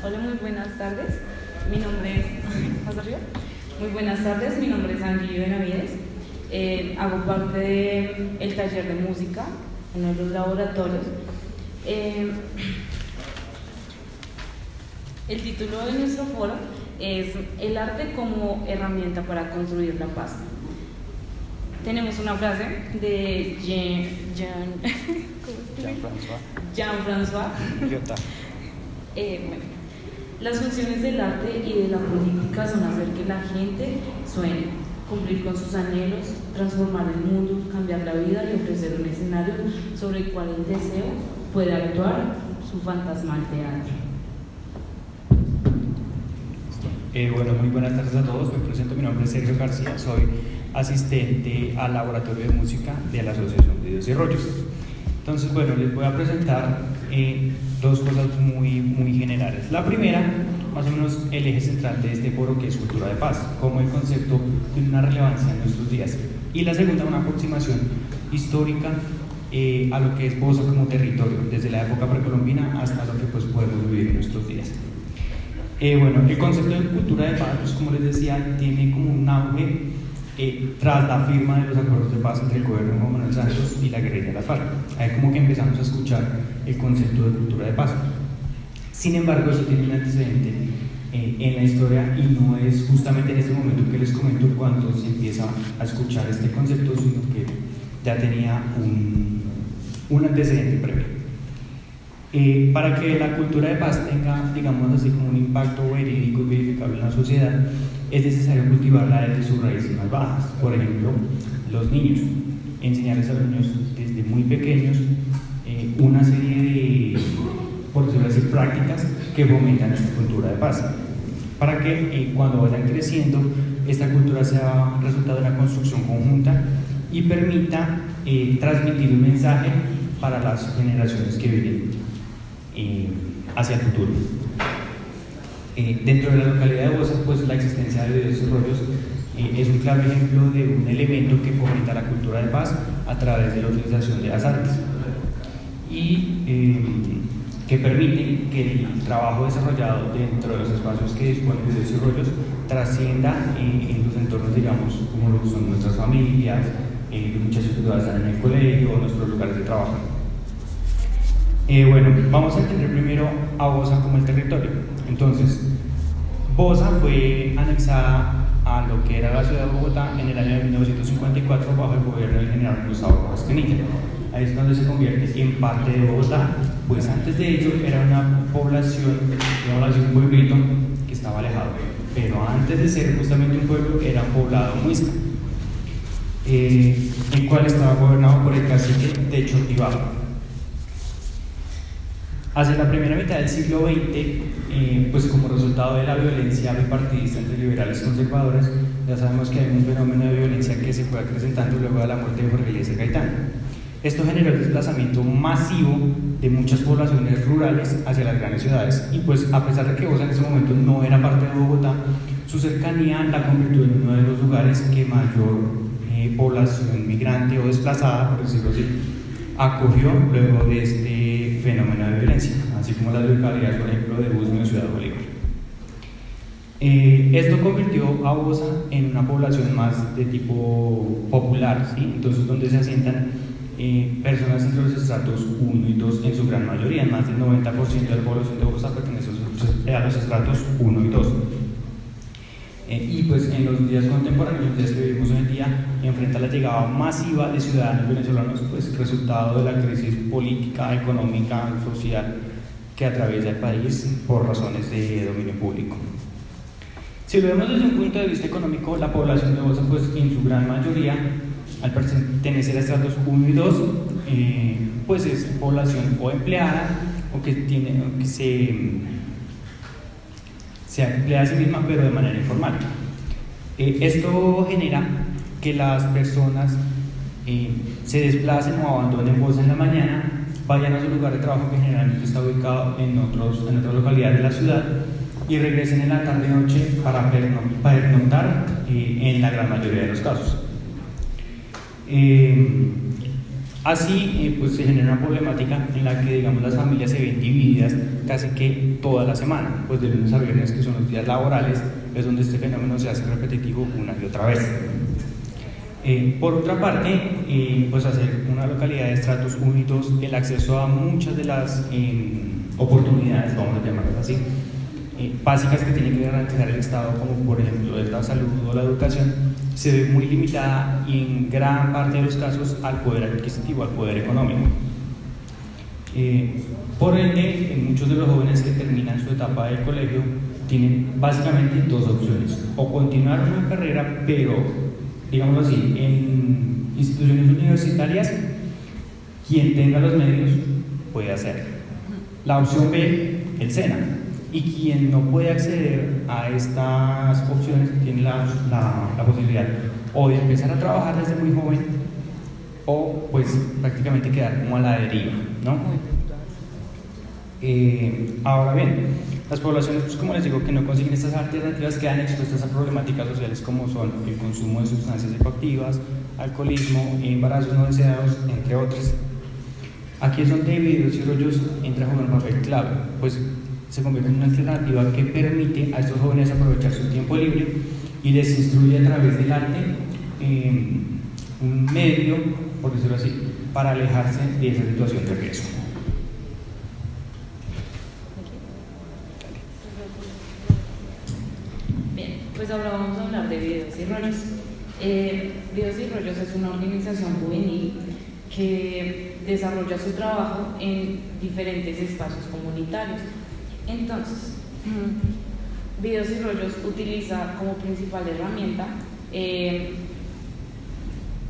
Hola, muy buenas tardes. Mi nombre es... ¿Más arriba? Muy buenas tardes, mi nombre es Angie Benavides. Hago parte del taller de música, uno de los laboratorios. El título de nuestro foro es El arte como herramienta para construir la paz. Tenemos una frase de Jean-François Lyotard. Bueno, las funciones del arte y de la política son hacer que la gente sueñe, cumplir con sus anhelos, transformar el mundo, cambiar la vida y ofrecer un escenario sobre el cual el deseo puede actuar su fantasmal teatro. Bueno, muy buenas tardes a todos. Me presento, mi nombre es Sergio García, soy asistente al laboratorio de música de la Asociación de Dios y Rollos. Entonces, bueno, les voy a presentar dos cosas muy generales. La primera, más o menos el eje central de este foro, que es cultura de paz, como el concepto tiene una relevancia en nuestros días. Y la segunda, una aproximación histórica a lo que es Bosa como territorio, desde la época precolombina hasta lo que pues podemos vivir en nuestros días. Bueno, el concepto de cultura de paz, pues, como les decía, tiene como un auge tras la firma de los acuerdos de paz entre el gobierno de Juan Manuel Santos y la guerrilla de las FARC. Ahí como que empezamos a escuchar el concepto de cultura de paz. Sin embargo, eso tiene un antecedente en la historia, y no es justamente en este momento que les comento cuando se empieza a escuchar este concepto, sino que ya tenía un antecedente previo. Para que la cultura de paz tenga, digamos así, como un impacto verídico y verificable en la sociedad, es necesario cultivarla desde sus raíces más bajas. Por ejemplo, los niños, enseñarles a los niños desde muy pequeños una serie de, por decirlo así, prácticas que fomentan esta cultura de paz, para que cuando vayan creciendo, esta cultura sea resultado de una construcción conjunta y permita transmitir un mensaje para las generaciones que vienen hacia el futuro. Dentro de la localidad de Bosa, pues la existencia de Dios y Rollos es un claro ejemplo de un elemento que fomenta la cultura de paz a través de la utilización de las artes y que permite que el trabajo desarrollado dentro de los espacios que disponen de Dios y Rollos trascienda en los entornos, digamos, como lo son nuestras familias, los muchachos que todavía están en el colegio o nuestros lugares de trabajo. Bueno, vamos a entender primero a Bosa como el territorio. Entonces, Bosa fue anexada a lo que era la ciudad de Bogotá en el año de 1954 bajo el gobierno del general Gustavo Rojas Pinilla. Ahí es donde se convierte en parte de Bogotá, pues antes de ello era una población, digamos así, un pueblito que estaba alejado, pero antes de ser justamente un pueblo era un poblado muisca, el cual estaba gobernado por el cacique de Chotibajo. Hacia la primera mitad del siglo XX, pues como resultado de la violencia bipartidista entre liberales y conservadores, ya sabemos que hay un fenómeno de violencia que se fue acrecentando luego de la muerte de Jorge Eliezer Gaitán. Esto generó el desplazamiento masivo de muchas poblaciones rurales hacia las grandes ciudades, y pues a pesar de que Bosa en ese momento no era parte de Bogotá, su cercanía la convirtió en uno de los lugares que mayor población migrante o desplazada, por decirlo así, acogió luego de este fenómeno de violencia, así como las localidades, por ejemplo, de Busme o Ciudad Bolívar. Esto convirtió a Bosa en una población más de tipo popular, ¿sí? Entonces, donde se asientan personas entre los estratos 1 y 2 en su gran mayoría. Más del 90% de la población de Bosa pertenece a los estratos 1 y 2. Y pues en los días contemporáneos, los días que vivimos hoy en día, enfrenta la llegada masiva de ciudadanos venezolanos, pues resultado de la crisis política, económica, social que atraviesa el país por razones de dominio público. Si lo vemos desde un punto de vista económico, la población de Bosa, pues en su gran mayoría, al pertenecer a estratos 1 y 2, pues es población o empleada o que se emplea a sí misma, pero de manera informal. Esto genera que las personas se desplacen o abandonen Bosa en la mañana, vayan a su lugar de trabajo, que generalmente está ubicado en otras localidades de la ciudad, y regresen en la tarde-noche para pernoctar en la gran mayoría de los casos. Así, pues se genera una problemática en la que, digamos, las familias se ven divididas casi que toda la semana, pues de lunes a viernes, que son los días laborales, es donde este fenómeno se hace repetitivo una y otra vez. Por otra parte, pues hacer una localidad de estratos únicos, el acceso a muchas de las oportunidades, vamos a llamarlas así, básicas que tiene que garantizar el Estado, como por ejemplo la salud o la educación, se ve muy limitada y en gran parte de los casos al poder adquisitivo, al poder económico. Por ende, muchos de los jóvenes que terminan su etapa del colegio tienen básicamente dos opciones: o continuar una carrera, pero, digámoslo así, en instituciones universitarias, quien tenga los medios puede hacerlo. La opción B, el SENA. Y quien no puede acceder a estas opciones tiene la posibilidad o de empezar a trabajar desde muy joven o pues prácticamente quedar como a la deriva, ¿no? Ahora bien, las poblaciones, pues, como les digo, que no consiguen estas alternativas quedan expuestas a problemáticas sociales como son el consumo de sustancias psicoactivas, alcoholismo, embarazos no deseados, entre otras. Aquí es donde Videos y Rollos entra a jugar un papel clave, pues se convierte en una alternativa que permite a estos jóvenes aprovechar su tiempo libre y les instruye a través del arte un medio, por decirlo así, para alejarse de esa situación de riesgo. Bien, pues ahora vamos a hablar de Videos y Rollos. Videos y Rollos es una organización juvenil que desarrolla su trabajo en diferentes espacios comunitarios. Entonces, Videos y Rollos utiliza como principal herramienta,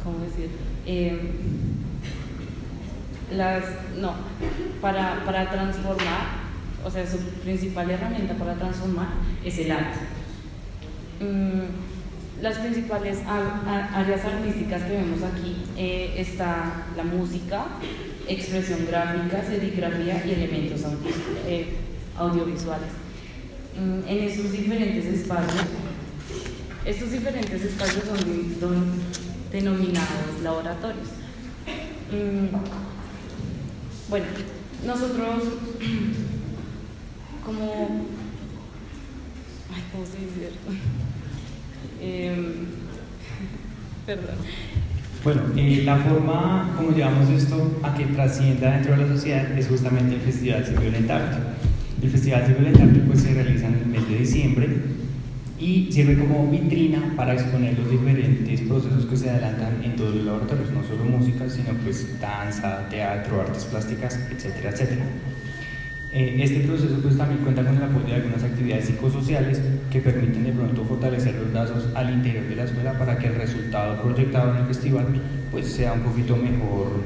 ¿cómo decir? Para transformar, o sea, su principal herramienta para transformar es el arte. Las principales áreas artísticas que vemos aquí está la música, expresión gráfica, serigrafía y elementos audiovisuales. En estos diferentes espacios son denominados laboratorios. Bueno, nosotros ¿cómo se dice? Perdón. Bueno, la forma como llevamos esto a que trascienda dentro de la sociedad es justamente el Festival Sin Violentarte. El Festival Sin Violentarte pues se realiza en el mes de diciembre y sirve como vitrina para exponer los diferentes procesos que se adelantan en todos los laboratorios, no solo música, sino pues danza, teatro, artes plásticas, etcétera, etcétera. Este proceso pues también cuenta con el apoyo de algunas actividades psicosociales que permiten de pronto fortalecer los lazos al interior de la escuela para que el resultado proyectado en el festival pues sea un poquito mejor,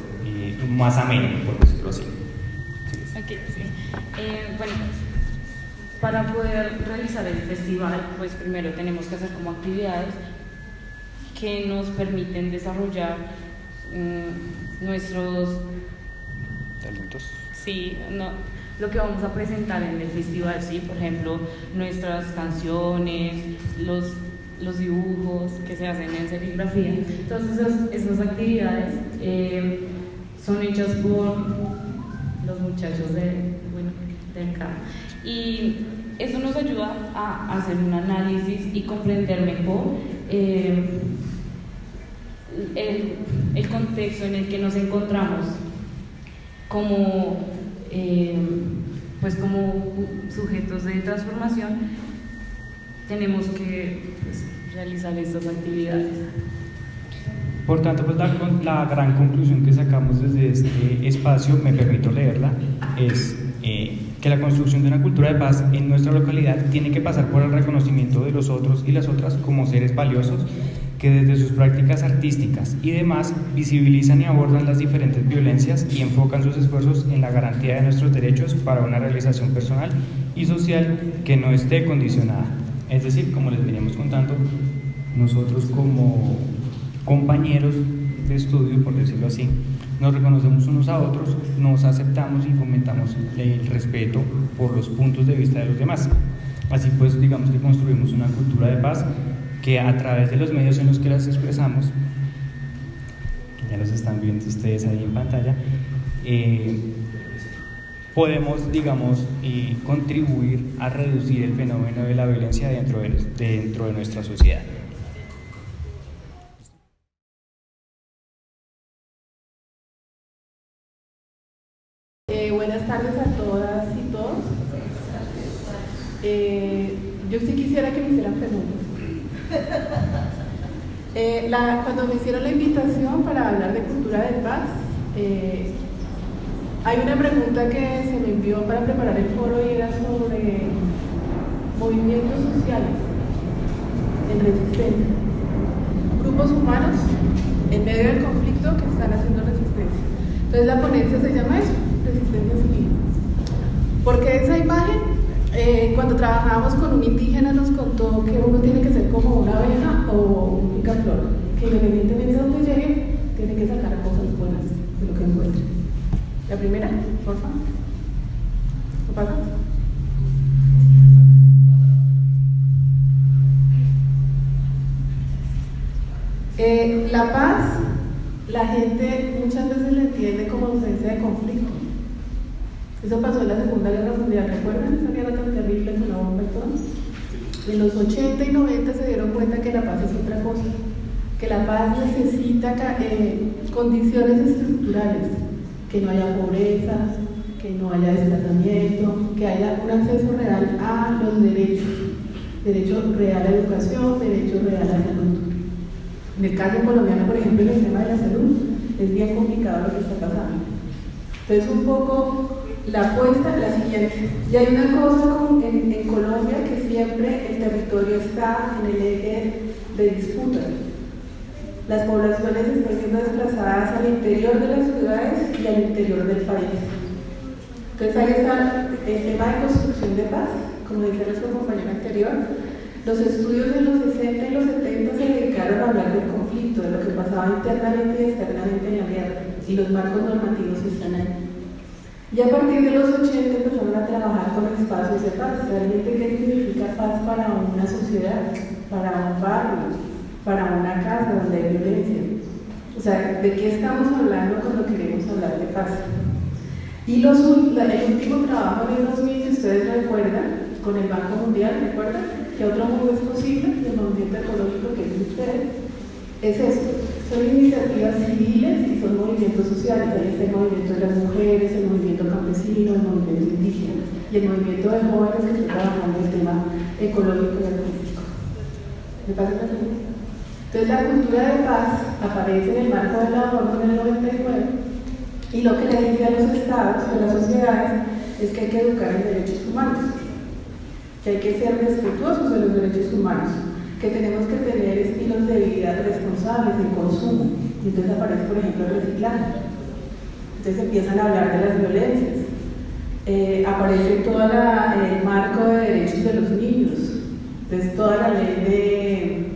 más ameno, por decirlo así. Okay, sí. Bueno, para poder realizar el festival pues primero tenemos que hacer como actividades que nos permiten desarrollar nuestros talentos. Sí, lo que vamos a presentar en el festival, sí, por ejemplo, nuestras canciones, los dibujos que se hacen en serigrafía. Entonces esas actividades son hechas por los muchachos de acá. Y eso nos ayuda a hacer un análisis y comprender mejor el contexto en el que nos encontramos como sujetos de transformación. Tenemos que realizar estas actividades. Por tanto, pues la gran conclusión que sacamos desde este espacio, me permito leerla, es que la construcción de una cultura de paz en nuestra localidad tiene que pasar por el reconocimiento de los otros y las otras como seres valiosos que desde sus prácticas artísticas y demás visibilizan y abordan las diferentes violencias y enfocan sus esfuerzos en la garantía de nuestros derechos para una realización personal y social que no esté condicionada. Es decir, como les veníamos contando, nosotros como compañeros de estudio, por decirlo así, nos reconocemos unos a otros, nos aceptamos y fomentamos el respeto por los puntos de vista de los demás. Así pues, digamos que construimos una cultura de paz que a través de los medios en los que las expresamos, ya los están viendo ustedes ahí en pantalla, podemos, digamos, contribuir a reducir el fenómeno de la violencia dentro de nuestra sociedad. Buenas tardes a todas y todos. Yo sí quisiera que me hicieran preguntas. Cuando me hicieron la invitación para hablar de cultura de paz, hay una pregunta que se me envió para preparar el foro y era sobre movimientos sociales en resistencia. Grupos humanos en medio del conflicto que están haciendo resistencia. Entonces la ponencia se llama eso, resistencia civil. Porque esa imagen, cuando trabajábamos con un indígena nos contó que uno tiene que ser como una abeja o un picaflor, que independientemente de donde llegue, tiene que sacar cosas buenas de lo que encuentre. La primera, por favor. ¿Lo pasas? La paz, la gente muchas veces la entiende como ausencia de conflicto. Eso pasó en la Segunda Guerra Mundial, ¿recuerdan esa guerra tan terrible con la bomba y todo? En los 80 y 90 se dieron cuenta que la paz es otra cosa, que la paz necesita condiciones estructurales, que no haya pobreza, que no haya desplazamiento, que haya un acceso real a los derechos, derecho real a educación, derecho real a salud. En el caso colombiano, por ejemplo, en el tema de la salud, es bien complicado lo que está pasando. Entonces, un poco la apuesta, la siguiente. Y hay una cosa en Colombia que siempre el territorio está en el eje de disputa. Las poblaciones están siendo desplazadas al interior de las ciudades y al interior del país. Entonces ahí está el tema de construcción de paz, como decía nuestro compañero anterior. Los estudios de los 60 y los 70 se dedicaron a hablar del conflicto, de lo que pasaba internamente y externamente en la guerra, y los marcos normativos están ahí. Y a partir de los 80 empezaron a trabajar con espacios de paz. Realmente, ¿qué significa paz para una sociedad, para un barrio, para una casa donde hay violencia? O sea, ¿de qué estamos hablando cuando queremos hablar de paz? Y el último trabajo en el 2000, si ustedes recuerdan, con el Banco Mundial, ¿recuerdan? Que otro mundo es posible, el movimiento ecológico que es de ustedes, es esto. Son iniciativas civiles y son movimientos sociales. Ahí está el movimiento de las mujeres, el movimiento campesino, el movimiento indígena y el movimiento de jóvenes que están trabajando el tema ecológico y artístico. ¿Me pasa la segunda? Entonces la cultura de paz aparece en el marco de la ONU en el 99 y lo que le dice a los estados, a las sociedades, es que hay que educar en derechos humanos, que hay que ser respetuosos de los derechos humanos, que tenemos que tener estilos de vida responsables de consumo. Y entonces aparece, por ejemplo, el reciclaje. Entonces empiezan a hablar de las violencias. Aparece todo el marco de derechos de los niños. Entonces toda la ley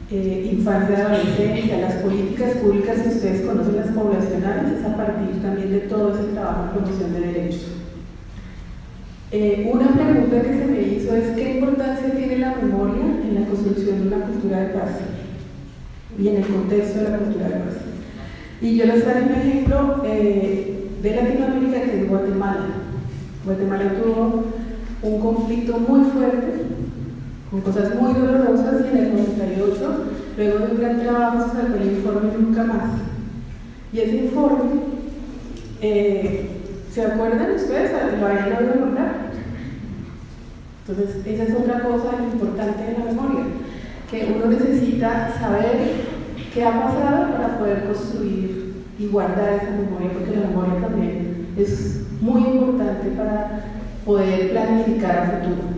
de infancia y adolescencia, las políticas públicas, si ustedes conocen las poblacionales, es a partir también de todo ese trabajo de promoción de derechos. Una pregunta que se me hizo es ¿qué importancia tiene la memoria en la construcción de una cultura de paz y en el contexto de la cultura de paz? Y yo les traigo un ejemplo de Latinoamérica, que es Guatemala. Guatemala tuvo un conflicto muy fuerte, con cosas muy dolorosas, y en el 98, luego de un gran trabajo, se sacó el informe Nunca Más. Y ese informe, ¿se acuerdan ustedes? ¿Lo hayan oído nombrar? Entonces, esa es otra cosa importante de la memoria, que uno necesita saber qué ha pasado para poder construir y guardar esa memoria, porque la memoria también es muy importante para poder planificar a futuro.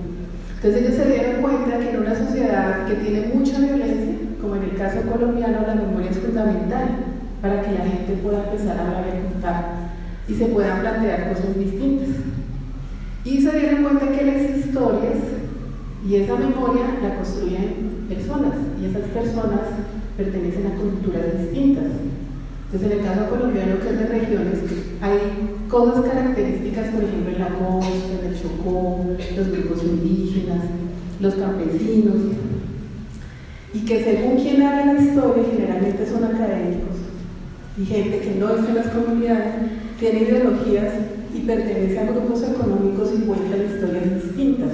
Entonces ellos se dieron cuenta que en una sociedad que tiene mucha violencia, como en el caso colombiano, la memoria es fundamental para que la gente pueda empezar a hablar y contar y se puedan plantear cosas distintas. Y se dieron cuenta que las historias y esa memoria la construyen personas, y esas personas pertenecen a culturas distintas. Entonces, en el caso colombiano, que es de regiones, hay cosas características, por ejemplo, en la costa, en el Chocó, los grupos indígenas, los campesinos, y que según quien haga la historia, generalmente son académicos, y gente que no está en las comunidades tiene ideologías y pertenece a grupos económicos y cuentan historias distintas.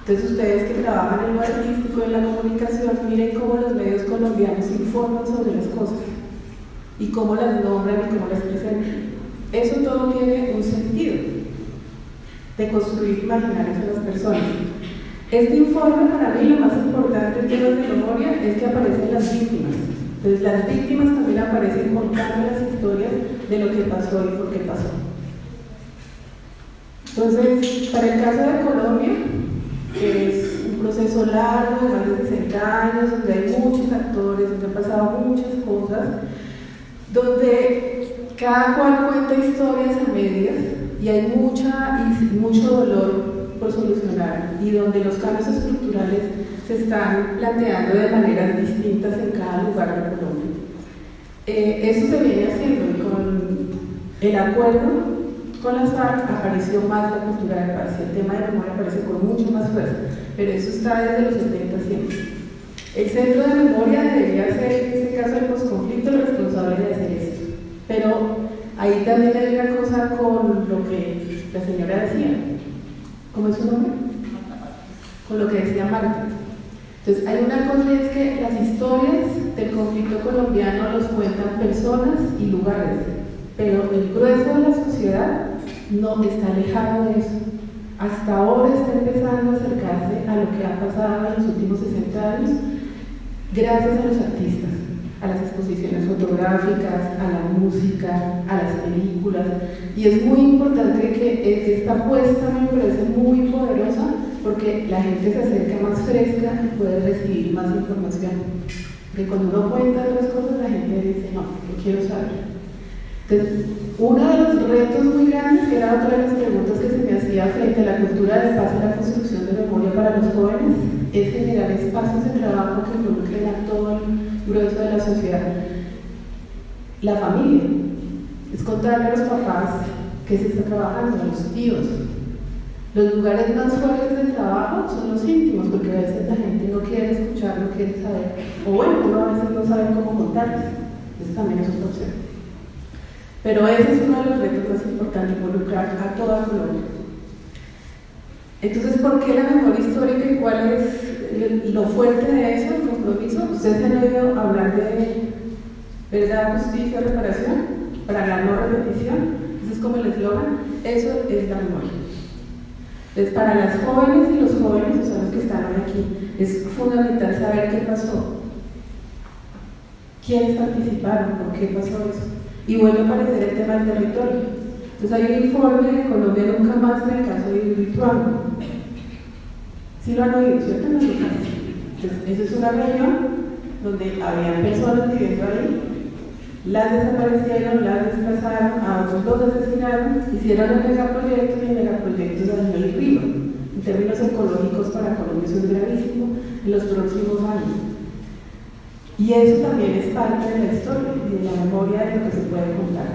Entonces ustedes que trabajan en lo artístico, en la comunicación, miren cómo los medios colombianos informan sobre las cosas y cómo las nombran y cómo las presentan. Eso todo tiene un sentido de construir imaginarios en las personas. Este informe, para mí, lo más importante en temas de memoria es que aparecen las víctimas. Entonces las víctimas también aparecen contando las historias de lo que pasó y por qué pasó. Entonces, para el caso de Colombia, que es un proceso largo, de más de 60 años, donde hay muchos actores, donde han pasado muchas cosas, donde cada cual cuenta historias a medias y hay mucho dolor por solucionar, y donde los cambios estructurales se están planteando de maneras distintas en cada lugar de Colombia. Eso se viene haciendo, y con el acuerdo con las FARC apareció más la cultura de paz, y el tema de memoria aparece con mucho más fuerza, pero eso está desde los 70 siempre. El centro de memoria debería ser, en este caso del posconflicto, el responsable de hacer esto, pero ahí también hay una cosa con lo que la señora decía. ¿Cómo es su nombre? Con lo que decía Marta. Entonces, hay una cosa, y es que las historias del conflicto colombiano los cuentan personas y lugares, pero el grueso de la sociedad no está alejado de eso. Hasta ahora está empezando a acercarse a lo que ha pasado en los últimos 60 años, gracias a los artistas, a las exposiciones fotográficas, a la música, a las películas, y es muy importante que esta apuesta me parece muy poderosa, porque la gente se acerca más fresca y puede recibir más información. Porque cuando uno cuenta otras cosas, la gente dice, no, yo quiero saber. Entonces, uno de los retos muy grandes, que era otra de las preguntas que se me hacía frente a la cultura de paz y la construcción de memoria para los jóvenes, es generar espacios de trabajo que involucren a todo el grueso de la sociedad. La familia, es contarle a los papás que se está trabajando, a los tíos. Los lugares más fuertes de trabajo son los íntimos, porque a veces la gente no quiere escuchar, no quiere saber, o bueno, uno a veces no sabe cómo contarles. Eso también es otra opción. Pero ese es uno de los retos más importantes, involucrar a toda Colombia. Entonces, ¿por qué la memoria histórica y cuál es lo fuerte de eso, el compromiso? Ustedes han oído hablar de verdad, justicia, reparación, para la no repetición. Ese es como el eslogan. Eso es la memoria. Entonces, para las jóvenes y los jóvenes, o sea, los que están hoy aquí, es fundamental saber qué pasó, quiénes participaron, por qué pasó eso. Y vuelve a aparecer el tema del territorio. Entonces hay un informe de Colombia Nunca Más en el caso de Hidroituango. ¿Sí lo han oído, cierto? No. Entonces, esa es una región donde había personas viviendo ahí, las desaparecieron, las desplazaron, a otros los asesinaron, hicieron el megaproyecto, y el megaproyecto dañó el río. En términos ecológicos, para Colombia eso es gravísimo en los próximos años. Y eso también es parte de la historia y de la memoria de lo que se puede contar.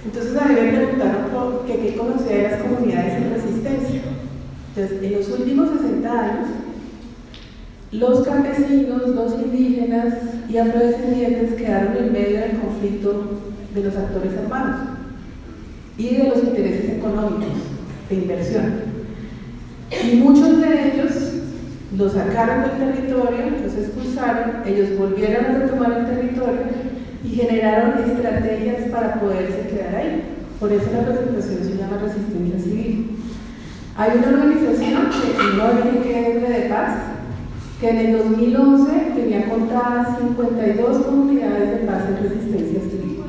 Entonces a mí me preguntaron qué conocía de las comunidades en resistencia. Entonces, en los últimos 60 años, los campesinos, los indígenas y afrodescendientes quedaron en medio del conflicto de los actores armados y de los intereses económicos de inversión. Y muchos de ellos los sacaron del territorio, los expulsaron, ellos volvieron a retomar el territorio y generaron estrategias para poderse quedar ahí. Por eso la presentación se llama Resistencia Civil. Hay una organización que no ONG de paz, que en el 2011 tenía contadas 52 comunidades de paz en resistencia civil.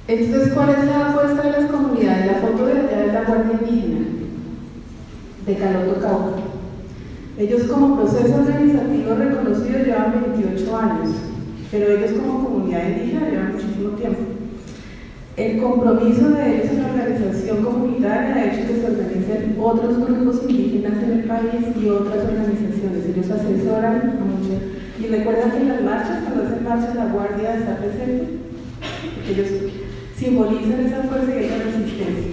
Entonces, ¿cuál es la apuesta de las comunidades? La foto de allá es la Guardia Indígena de Caloto, Cauca. Ellos como proceso organizativo reconocido llevan 28 años, pero ellos como comunidad indígena llevan muchísimo tiempo. El compromiso de ellos en la organización comunitaria ha hecho que se organicen otros grupos indígenas en el país y otras organizaciones. Ellos asesoran mucho. Y recuerdan que en las marchas, cuando hacen marchas, la Guardia está presente. Ellos simbolizan esa fuerza y esa resistencia.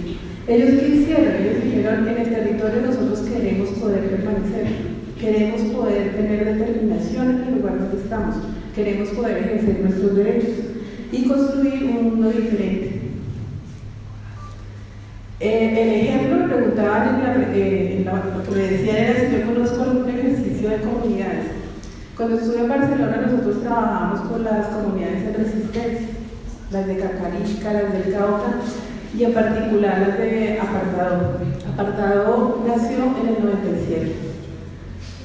Ellos qué hicieron, ellos dijeron, en el territorio nosotros queremos poder permanecer. Queremos poder tener determinación en el lugar donde estamos. Queremos poder ejercer nuestros derechos y construir un mundo diferente. El ejemplo me preguntaban lo que me decían era si yo conozco algún ejercicio de comunidades. Cuando estuve en Barcelona nosotros trabajamos con las comunidades de resistencia, las de Cacarica, las del Cauca y en particular las de Apartado. Apartado nació en el 97.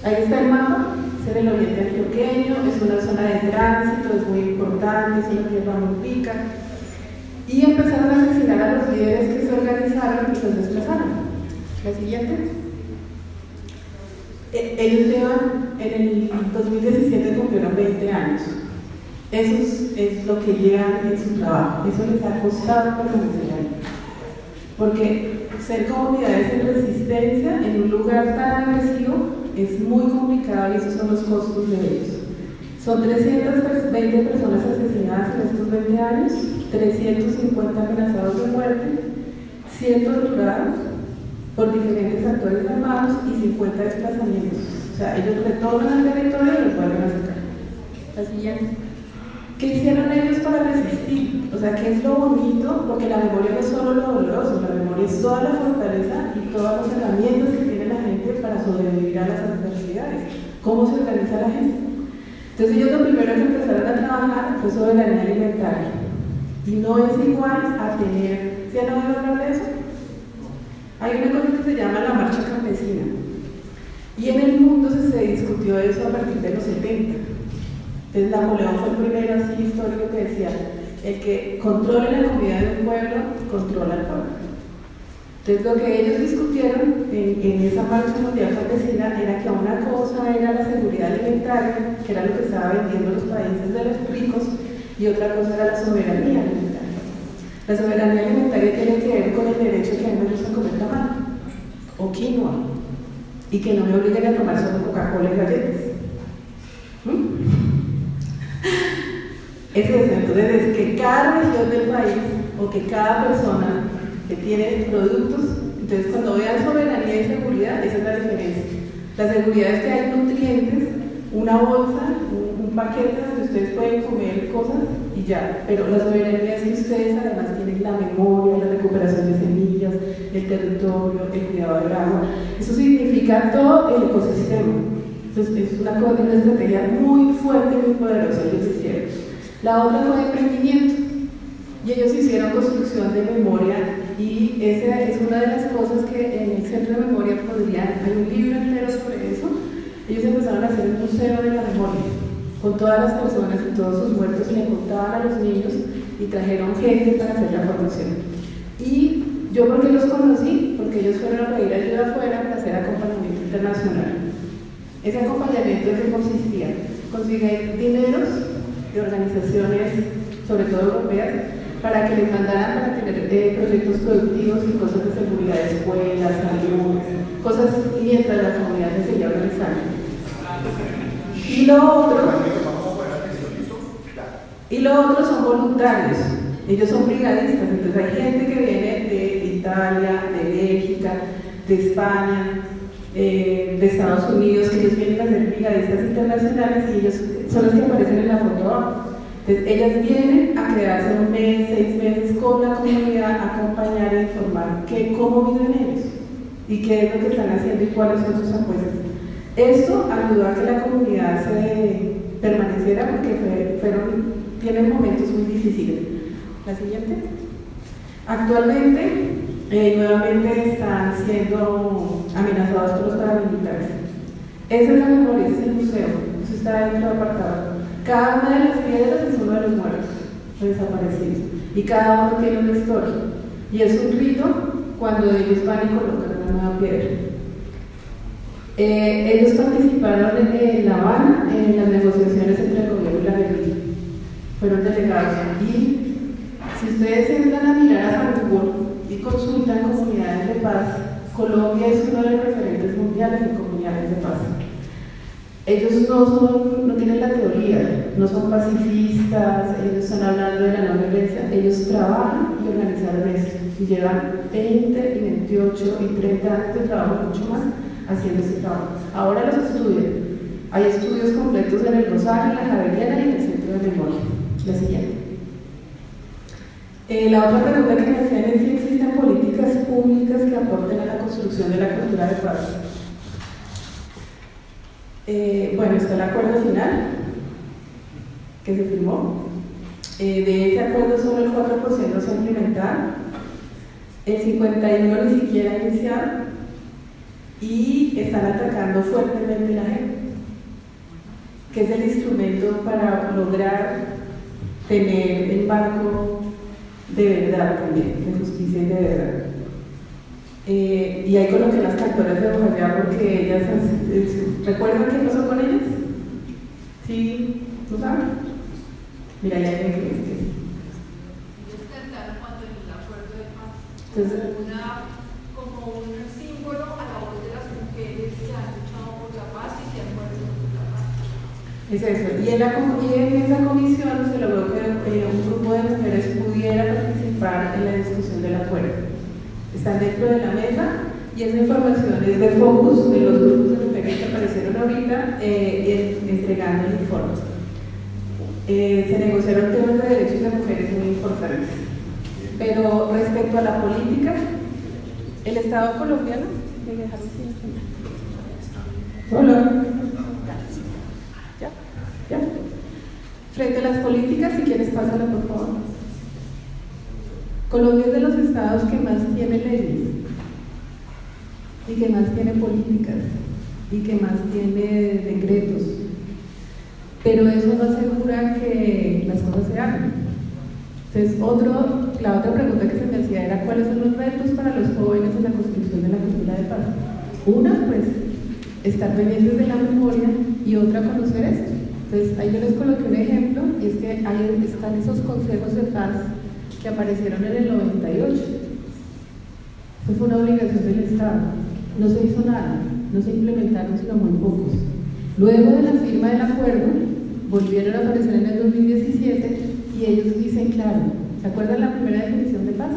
Ahí está el mapa, es en el oriente antioqueño, es una zona de tránsito, es muy importante, es una tierra muy rica. Y empezaron a asesinar a los líderes que se organizaron y los desplazaron. La siguiente. Ellos llevan, en el 2017 cumplieron 20 años. Eso es lo que llevan en su trabajo. Eso les ha costado permanecer ahí. Porque ser comunidades en resistencia en un lugar tan agresivo es muy complicado y esos son los costos de ellos. Son 320 personas asesinadas en estos 20 años, 350 amenazados de muerte, 100 torturados por diferentes actores armados y 50 desplazamientos. O sea, ellos retornan al territorio y los vuelven a sacar. La siguiente. ¿Qué hicieron ellos para resistir? O sea, ¿qué es lo bonito? Porque la memoria no es solo lo doloroso, la memoria es toda la fortaleza y todas las herramientas que tiene la gente para sobrevivir a las adversidades. ¿Cómo se organiza la gente? Entonces ellos lo primero que empezaron a trabajar fue soberanía alimentaria. Y no es igual a tener, ¿sí han oído hablar de eso? Hay una cosa que se llama la marcha campesina. Y en el mundo se discutió eso a partir de los 70. Entonces Napoleón fue el primero así histórico que decía, el que controle la comida de un pueblo, controla al pueblo. Entonces lo que ellos discutieron en esa marcha mundial campesina era que una cosa era la seguridad alimentaria, que era lo que estaba vendiendo los países de los ricos, y otra cosa era la soberanía alimentaria. La soberanía alimentaria tiene que ver con el derecho que a mí me gusta comer tamal o quinoa y que no me obliguen a tomar solo Coca-Cola y galletas. Es eso, entonces es que cada región del país o que cada persona que tiene productos, entonces cuando vean soberanía y seguridad, esa es la diferencia. La seguridad es que hay nutrientes, una bolsa, un paquete donde ustedes pueden comer cosas y ya, pero la soberanía es que ustedes además tienen la memoria, la recuperación de semillas, el territorio, el cuidado del agua. Eso significa todo el ecosistema. Entonces es una estrategia muy fuerte y muy poderosa que ellos hicieron. La otra fue emprendimiento y ellos hicieron construcción de memoria y esa es una de las cosas que en el Centro de Memoria hay un libro entero sobre eso. Ellos empezaron a hacer un museo de la memoria con todas las personas y todos sus muertos, le contaban a los niños y trajeron gente para hacer la formación. Y yo, ¿por qué los conocí? Porque ellos fueron a pedir ayuda afuera para hacer acompañamiento internacional. Ese acompañamiento en qué consistía: conseguir dineros de organizaciones, sobre todo europeas, para que les mandaran para tener proyectos productivos y cosas de seguridad, escuelas, salud, cosas mientras la comunidad se seguía organizando. Y lo otro son voluntarios, ellos son brigadistas, entonces hay gente que viene de Italia, de Bélgica, de España, de Estados Unidos, que ellos vienen a ser brigadistas internacionales y ellos son los que aparecen en la foto abajo. Entonces ellas vienen a quedarse un mes, 6 meses con la comunidad, a acompañar e informar cómo viven ellos y qué es lo que están haciendo y cuáles son sus apuestas. Esto ayudó a que la comunidad se permaneciera porque tienen momentos muy difíciles. La siguiente. Actualmente, nuevamente están siendo amenazados por los paramilitares. Esa es la memoria, ese es el museo, eso está dentro del apartado. Cada una de las piedras es uno de los muertos, los desaparecidos, y cada uno tiene una historia. Y es un rito cuando ellos van y colocan una nueva piedra. Ellos participaron en La Habana en las negociaciones entre el gobierno y la guerrilla. Fueron delegados. Y si ustedes entran a mirar a San Google y consultan comunidades de paz, Colombia es uno de los referentes mundiales en comunidades de paz. Ellos no tienen la teoría, no son pacifistas, ellos están hablando de la no violencia, ellos trabajan y organizaron esto y llevan 20, y 28 y 30 años de trabajo, mucho más, haciendo este trabajo. Ahora los estudian. Hay estudios completos en el Rosario, en la Javeriana y en el Centro de Memoria. La siguiente. La otra pregunta que me hacían es si existen políticas públicas que aporten a la construcción de la cultura de paz. Bueno, está el acuerdo final que se firmó. De ese acuerdo solo el 4% se ha implementado, el 51% ni siquiera ha iniciado y están atacando fuertemente la gente, que es el instrumento para lograr tener el marco de verdad también, de justicia y de verdad. Y ahí coloqué las cantoras de Bojayá porque ellas, ¿recuerdan qué pasó con ellas? ¿Sí? ¿Lo saben? Mira, ya hay que Ellos cantaron cuando en el acuerdo de paz, como un símbolo a la voz de las mujeres que han luchado por la paz y que han muerto por la paz. Es eso, y en esa comisión se logró que un grupo de mujeres pudiera participar en la discusión del acuerdo. Están dentro de la mesa y esa información es de focus de los grupos de mujeres que aparecieron ahorita entregando el informe. Se negociaron temas de derechos de mujeres muy importantes. Pero respecto a la política, el Estado colombiano, hola. ¿Ya? Frente a las políticas, si quieres, pásala por favor. Colombia es de los estados que más tiene leyes y que más tiene políticas y que más tiene decretos, pero eso no asegura que las cosas se hagan. Entonces, la otra pregunta que se me hacía era ¿cuáles son los retos para los jóvenes en la construcción de la cultura de paz? Una, pues, estar pendientes de la memoria y otra, conocer esto. Entonces, ahí yo les coloqué un ejemplo, y es que ahí están esos consejos de paz que aparecieron en el 98. Eso fue una obligación del Estado. No se hizo nada, no se implementaron sino muy pocos. Luego de la firma del acuerdo, volvieron a aparecer en el 2017 y ellos dicen, claro, ¿se acuerdan la primera definición de paz?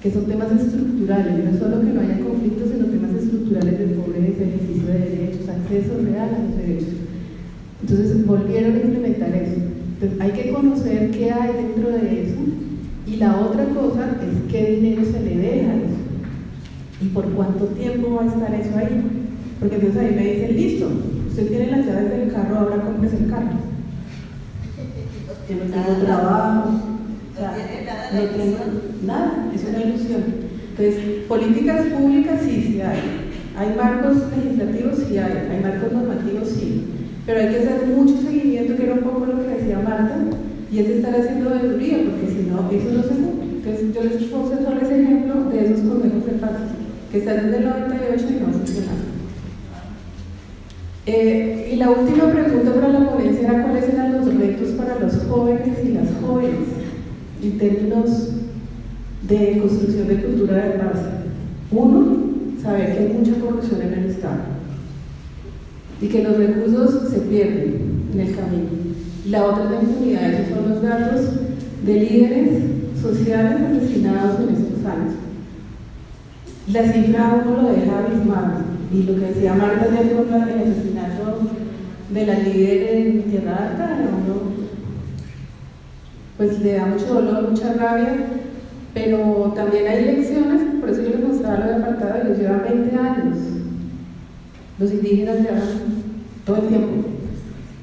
Que son temas estructurales, no solo que no haya conflictos, sino temas estructurales de pobreza, ejercicio de derechos, acceso real a los derechos. Entonces volvieron a implementar eso. Entonces hay que conocer qué hay dentro de eso, y la otra cosa es qué dinero se le deja a eso y por cuánto tiempo va a estar eso ahí. Porque entonces ahí me dicen, listo, usted tiene las llaves del carro, ahora cómprese el carro. Yo no tengo trabajo, o sea, no tengo nada, es una ilusión. Entonces, políticas públicas sí hay. Hay marcos legislativos, sí hay marcos normativos, sí. Pero hay que hacer mucho seguimiento, que era un poco lo que decía Marta, y es estar haciendo veeduría, porque si no, eso no se cumple. Entonces, yo les puse solo ese ejemplo de esos consejos de paz, que están desde el 98 y no ha funcionado. Y la última pregunta para la ponencia era cuáles eran los retos para los jóvenes y las jóvenes en términos de construcción de cultura de paz. Uno, saber que hay mucha corrupción en el Estado y que los recursos se pierden en el camino. La otra es la impunidad. Esos son los datos de líderes sociales asesinados en estos años. La cifra uno lo deja abismado, y lo que decía Marta ayer con el asesinato de la líder en Tierra Alta, uno pues le da mucho dolor, mucha rabia, pero también hay lecciones. Por eso yo les mostraba lo de apartado, ellos llevan 20 años, los indígenas llevan todo el tiempo.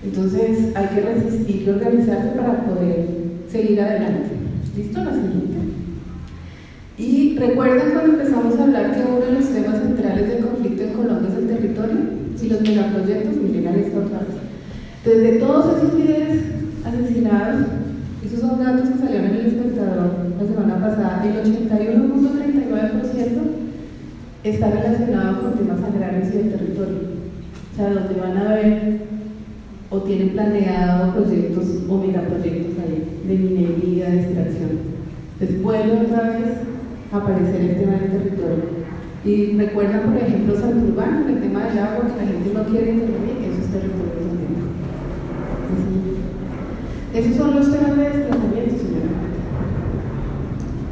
Entonces hay que resistir y organizarse para poder seguir adelante. ¿Listo? La siguiente. Y recuerdan cuando empezamos a hablar que uno de los temas centrales del conflicto en Colombia es el territorio y los megaproyectos. Miren a esta otra vez. Entonces, de todos esos líderes asesinados, esos son datos que salieron en el Espectador la semana pasada, el 81.39% está relacionado con temas agrarios y del territorio. O sea, donde van a ver o tienen planeado proyectos o megaproyectos ahí de minería, de extracción. Entonces vuelve otra vez a aparecer el tema del territorio. Y recuerda, por ejemplo, Santurbán, el tema del agua, que la gente no quiere intervenir, eso es territorio también. Esos son los temas de desplazamiento, señora.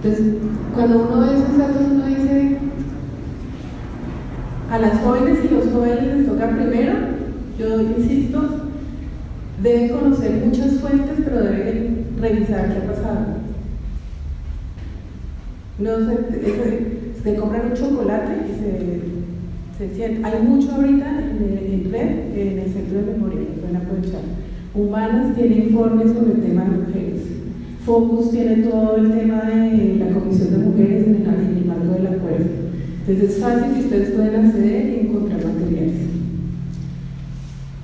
Entonces, cuando uno ve esos datos, uno dice, a las jóvenes y los jóvenes les toca primero, yo insisto, deben conocer muchas fuentes, pero deben revisar qué ha pasado. No se compran un chocolate y se sienten. Hay mucho ahorita en red, en el centro de memoria, que pueden aprovechar. Humanas tiene informes sobre el tema de mujeres. Focus tiene todo el tema de la Comisión de Mujeres en el marco del acuerdo. Entonces es fácil que ustedes pueden acceder y encontrar materiales.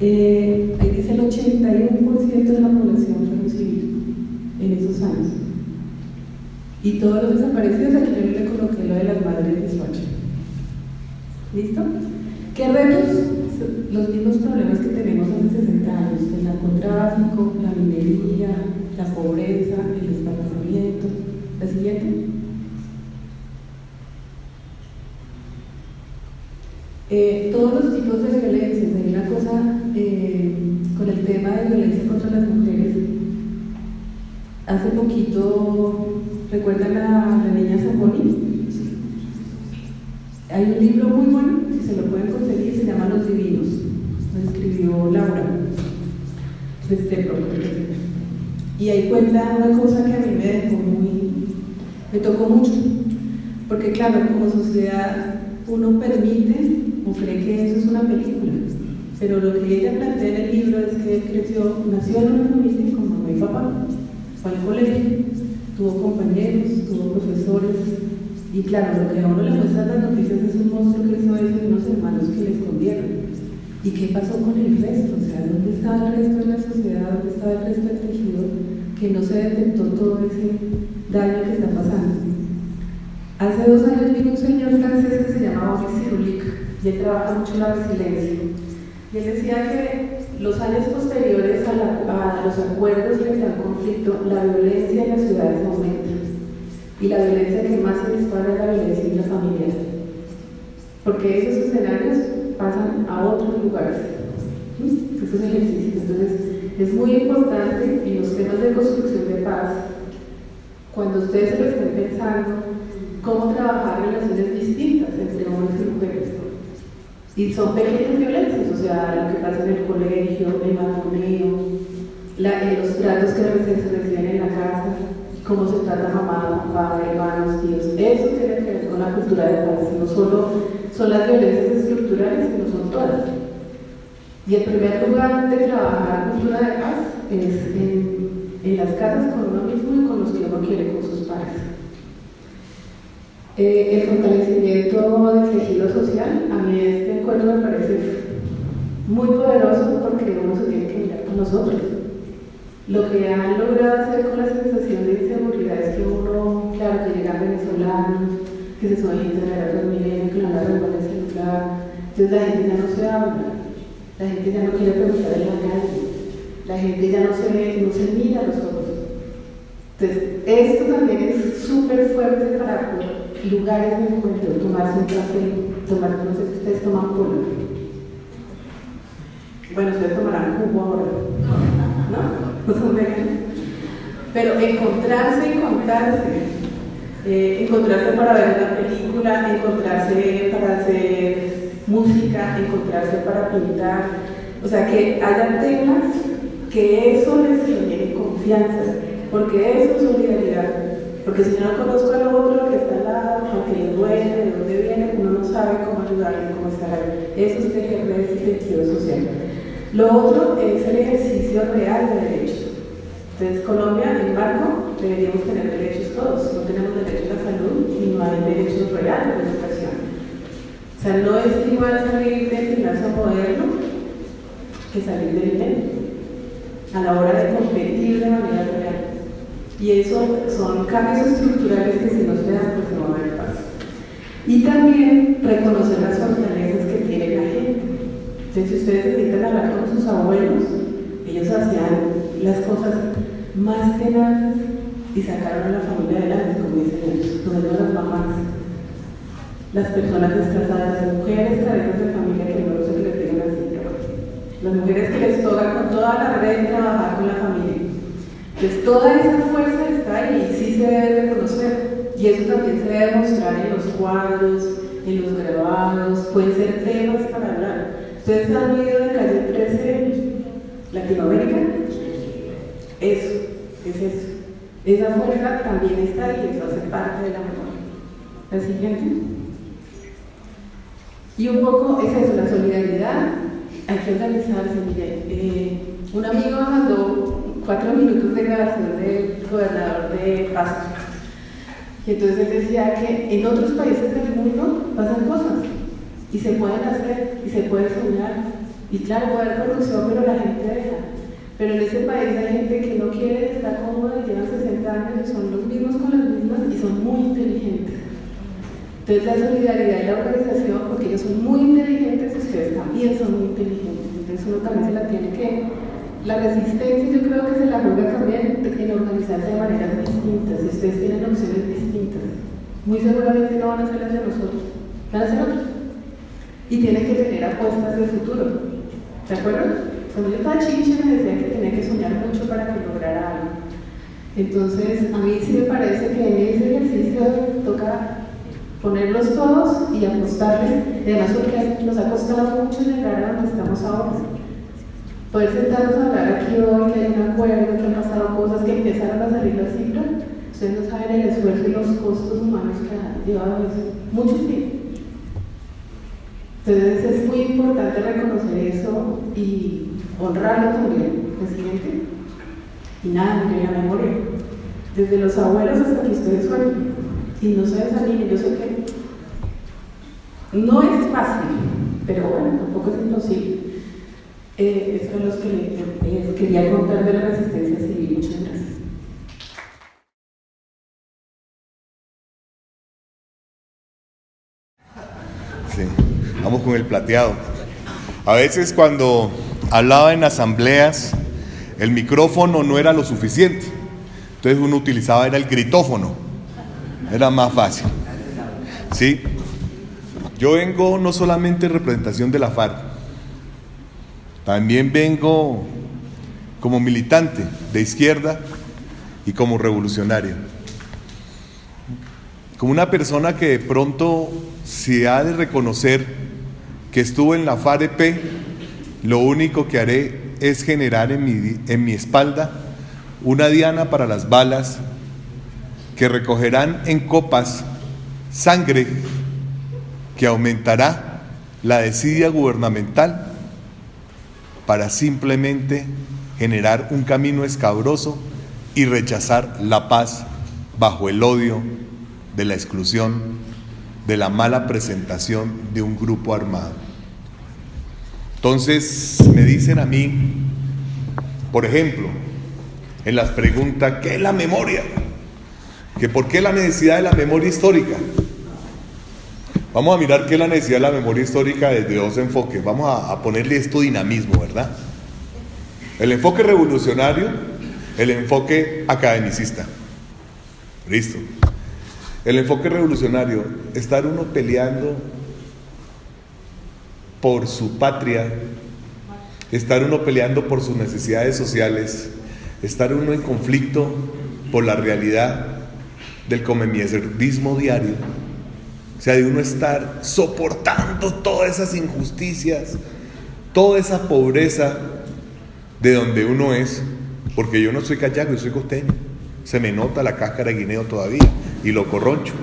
Ahí dice el 81% de la población fue civil en esos años. Y todos los desaparecidos, aquí yo le coloqué lo de las madres de Soacha. ¿Listo? ¿Qué retos? Los mismos problemas que tenemos hace 60 años: el narcotráfico, la minería, la pobreza, el desplazamiento. ¿La siguiente? Todos los tipos de violencia. Hay una cosa con el tema de violencia contra las mujeres. Hace poquito, ¿recuerdan a la niña Zaponi? Hay un libro muy bueno, si se lo pueden conseguir, se llama Los Divinos. Lo escribió Laura Restrepo. Y ahí cuenta una cosa que a mí me tocó mucho. Porque claro, como sociedad uno permite o cree que eso es una película. Pero lo que ella plantea en el libro es que él nació en una familia con mamá y papá. Fue al colegio, tuvo compañeros, tuvo profesores, y claro, lo que a uno le muestran las noticias es un monstruo que hizo eso y unos hermanos que le escondieron. ¿Y qué pasó con el resto? O sea, ¿dónde estaba el resto de la sociedad? ¿Dónde estaba el resto del tejido? Que no se detectó todo ese daño que está pasando. Hace 2 años vino un señor francés que se llama Boris Cyrulnik, y él trabaja mucho en la resiliencia. Y él decía que los años posteriores a los acuerdos frente al conflicto, la violencia en las ciudades aumenta. Y la violencia que más se dispara es la violencia intrafamiliar. Porque esos escenarios pasan a otros lugares. Esos ejercicios. Entonces, es muy importante en los temas de construcción de paz, cuando ustedes se lo estén pensando, cómo trabajar relaciones distintas entre hombres y mujeres. Y son pequeñas violencias, o sea, lo que pasa en el colegio, el matoneo, los tratos que se reciben en la casa, cómo se trata mamá, papá, hermanos, tíos. Eso tiene que ver con la cultura de paz. No solo son las violencias estructurales, sino son todas. Y el primer lugar de trabajar cultura de paz es en las casas con uno mismo y con los que uno quiere, con sus pares. El fortalecimiento del tejido social, a mí este acuerdo me parece muy poderoso porque uno se tiene que mirar con nosotros. Lo que han logrado hacer con la sensación de inseguridad es que uno, claro, que llegan venezolanos, que se suelen integrar a los milenios, que no hablan con el celular, entonces la gente ya no se habla, la gente ya no quiere preguntar en la calle, la gente ya no se mira a los ojos. Entonces, esto también es súper fuerte para lugares de encuentro, tomarse un café, no sé si ustedes toman cola. Bueno, ustedes tomarán jugo ahora, ¿no? No son veganos. Pero encontrarse y contarse, encontrarse para ver una película, encontrarse para hacer música, encontrarse para pintar, o sea, que haya temas que eso les genere confianza, porque eso es solidaridad. Porque si yo no conozco al otro que está al lado, aunque le duele, de dónde viene, uno no sabe cómo ayudarle, cómo estar ahí. Eso es tejer ese tejido social. Lo otro es el ejercicio real de derechos. Entonces, Colombia, en marco, deberíamos tener derechos todos. No tenemos derecho a la salud y no hay derechos reales de educación. O sea, no es igual salir del gimnasio moderno que salir del INE a la hora de competir de manera real. Y eso son cambios estructurales que si no se dan, pues no va a haber paso. Y también reconocer las fortalezas que tiene la gente. Entonces, si ustedes necesitan hablar con sus abuelos, ellos hacían las cosas más tenaces y sacaron a la familia adelante, como dicen ellos, no las mamás, las personas desplazadas, las mujeres cabezas de familia, que no sé que les digan así, las mujeres que les toca con toda la red trabajar con la familia. Entonces, toda esa fuerza está ahí y sí se debe reconocer. Y Y eso también se debe mostrar en los cuadros, en los grabados, pueden ser temas para hablar. ¿Ustedes han oído de Calle 13 Latinoamérica? Eso, es eso. Esa fuerza también está ahí, eso hace parte de la memoria. La siguiente. Y un poco es eso, la solidaridad, hay que organizarse. Mire, un amigo me mandó 4 minutos de grabación del gobernador de Pasto. Y entonces él decía que en otros países del mundo pasan cosas y se pueden hacer y se puede soñar. Y claro, puede haber corrupción, pero la gente deja. Pero en ese país hay gente que no quiere, está cómoda, llevan 60 años y son los mismos con las mismas y son muy inteligentes. Entonces la solidaridad y la organización, porque ellos son muy inteligentes y ustedes también son muy inteligentes. Entonces uno también se la tiene que... La resistencia yo creo que se la juega también en organizarse de maneras distintas. Y ustedes tienen opciones distintas. Muy seguramente no van a ser las de nosotros, van a ser otros. Y tienen que tener apuestas de futuro. ¿Se acuerdan? Cuando yo estaba chiquita me decían que tenía que soñar mucho para que lograra algo. Entonces, a mí sí me parece que en ese ejercicio toca ponerlos todos y apostarles, además porque nos ha costado mucho llegar a donde estamos ahora. Poder sentarnos a hablar aquí hoy, que hay un acuerdo, que han pasado cosas, que empezaron a salir las cifras, ustedes no saben el esfuerzo y los costos humanos que ha llevado eso, mucho tiempo. Entonces es muy importante reconocer eso y honrarlo también. El siguiente. Y nada, en la memoria. Desde los abuelos hasta que ustedes sueñen. Y no se desanimen, yo sé que no es fácil, pero bueno, tampoco es imposible. Eso es lo que les quería contar de la resistencia civil. Muchas gracias. Sí, vamos con el plateado. A veces cuando hablaba en asambleas, el micrófono no era lo suficiente. Entonces uno utilizaba el gritófono. Era más fácil. ¿Sí? Yo vengo no solamente en representación de la FARC, también vengo como militante de izquierda y como revolucionario. Como una persona que de pronto se ha de reconocer que estuvo en la FAREP, lo único que haré es generar en mi espalda una diana para las balas que recogerán en copas sangre que aumentará la desidia gubernamental para simplemente generar un camino escabroso y rechazar la paz bajo el odio de la exclusión, de la mala presentación de un grupo armado. Entonces me dicen a mí, por ejemplo, en las preguntas, ¿qué es la memoria? ¿Que por qué la necesidad de la memoria histórica? Vamos a mirar qué es la necesidad de la memoria histórica desde dos enfoques. Vamos a ponerle esto dinamismo, ¿verdad? El enfoque revolucionario, el enfoque academicista. Listo. El enfoque revolucionario, estar uno peleando por su patria, estar uno peleando por sus necesidades sociales, estar uno en conflicto por la realidad del comemierdismo diario, o sea, de uno estar soportando todas esas injusticias, toda esa pobreza de donde uno es, porque yo no soy cachaco, yo soy costeño, se me nota la cáscara de guineo todavía y lo corroncho.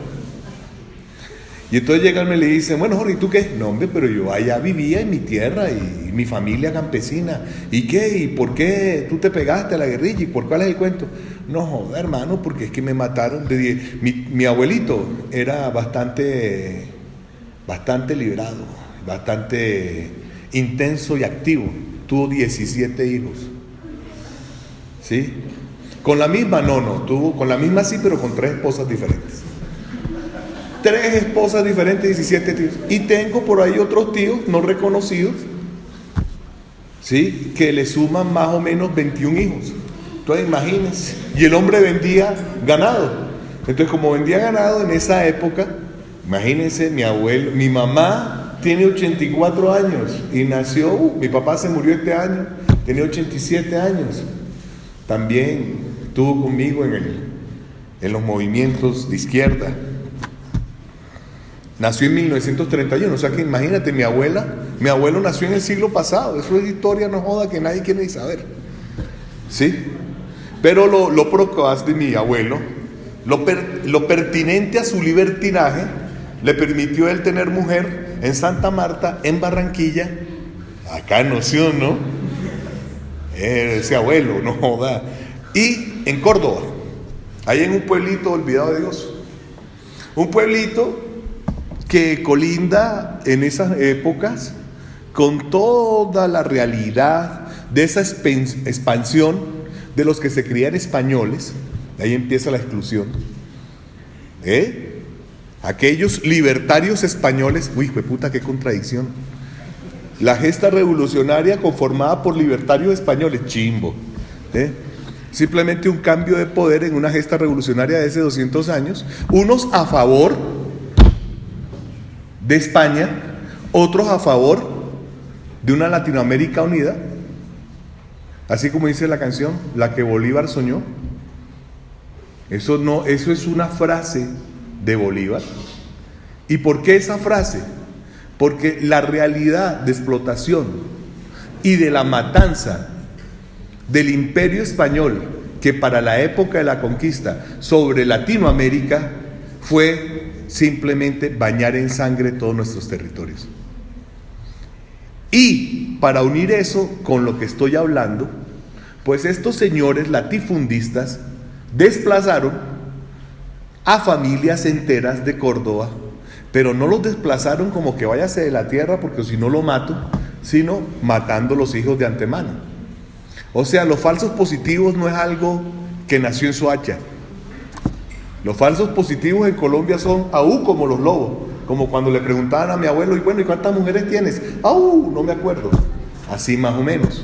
Y entonces llegan y le dicen, bueno, Jorge, ¿y tú qué? No, hombre, pero yo allá vivía en mi tierra y mi familia campesina. ¿Y qué? ¿Y por qué tú te pegaste a la guerrilla? ¿Y por cuál es el cuento? No, joder, hermano, porque es que me mataron de... Mi abuelito era bastante liberado, bastante intenso y activo. Tuvo 17 hijos. ¿Sí? Con la misma, tuvo con la misma sí, pero con 3 esposas diferentes. 3 esposas diferentes, 17 tíos. Y tengo por ahí otros tíos no reconocidos, ¿sí?, que le suman más o menos 21 hijos. Entonces imagínense. Y el hombre vendía ganado. Entonces, como vendía ganado en esa época, imagínense, mi mamá tiene 84 años y nació, mi papá se murió este año, tenía 87 años. También estuvo conmigo en los movimientos de izquierda. Nació en 1931, o sea que imagínate, mi abuelo nació en el siglo pasado. Eso es historia, no joda, que nadie quiere ni saber. ¿Sí? Pero lo procaz de mi abuelo, lo pertinente a su libertinaje, le permitió a él tener mujer en Santa Marta, en Barranquilla, acá en Noción, ¿no? Ese abuelo, no joda. Y en Córdoba, ahí en un pueblito olvidado de Dios. Un pueblito que colinda en esas épocas con toda la realidad de esa expansión de los que se crían españoles. Ahí empieza la exclusión. Aquellos libertarios españoles, uy, puta, qué contradicción. La gesta revolucionaria conformada por libertarios españoles, chimbo. Simplemente un cambio de poder en una gesta revolucionaria de hace 200 años, unos a favor de España, otros a favor de una Latinoamérica unida, así como dice la canción, la que Bolívar soñó. Eso es una frase de Bolívar. ¿Y por qué esa frase? Porque la realidad de explotación y de la matanza del imperio español, que para la época de la conquista sobre Latinoamérica fue simplemente bañar en sangre todos nuestros territorios. Y para unir eso con lo que estoy hablando, pues estos señores latifundistas desplazaron a familias enteras de Córdoba, pero no los desplazaron como que váyase de la tierra porque si no lo mato, sino matando los hijos de antemano. O sea, los falsos positivos no es algo que nació en Soacha. Los falsos positivos en Colombia son aú como los lobos, como cuando le preguntaban a mi abuelo, y bueno, ¿y cuántas mujeres tienes? Aú, no me acuerdo. Así más o menos.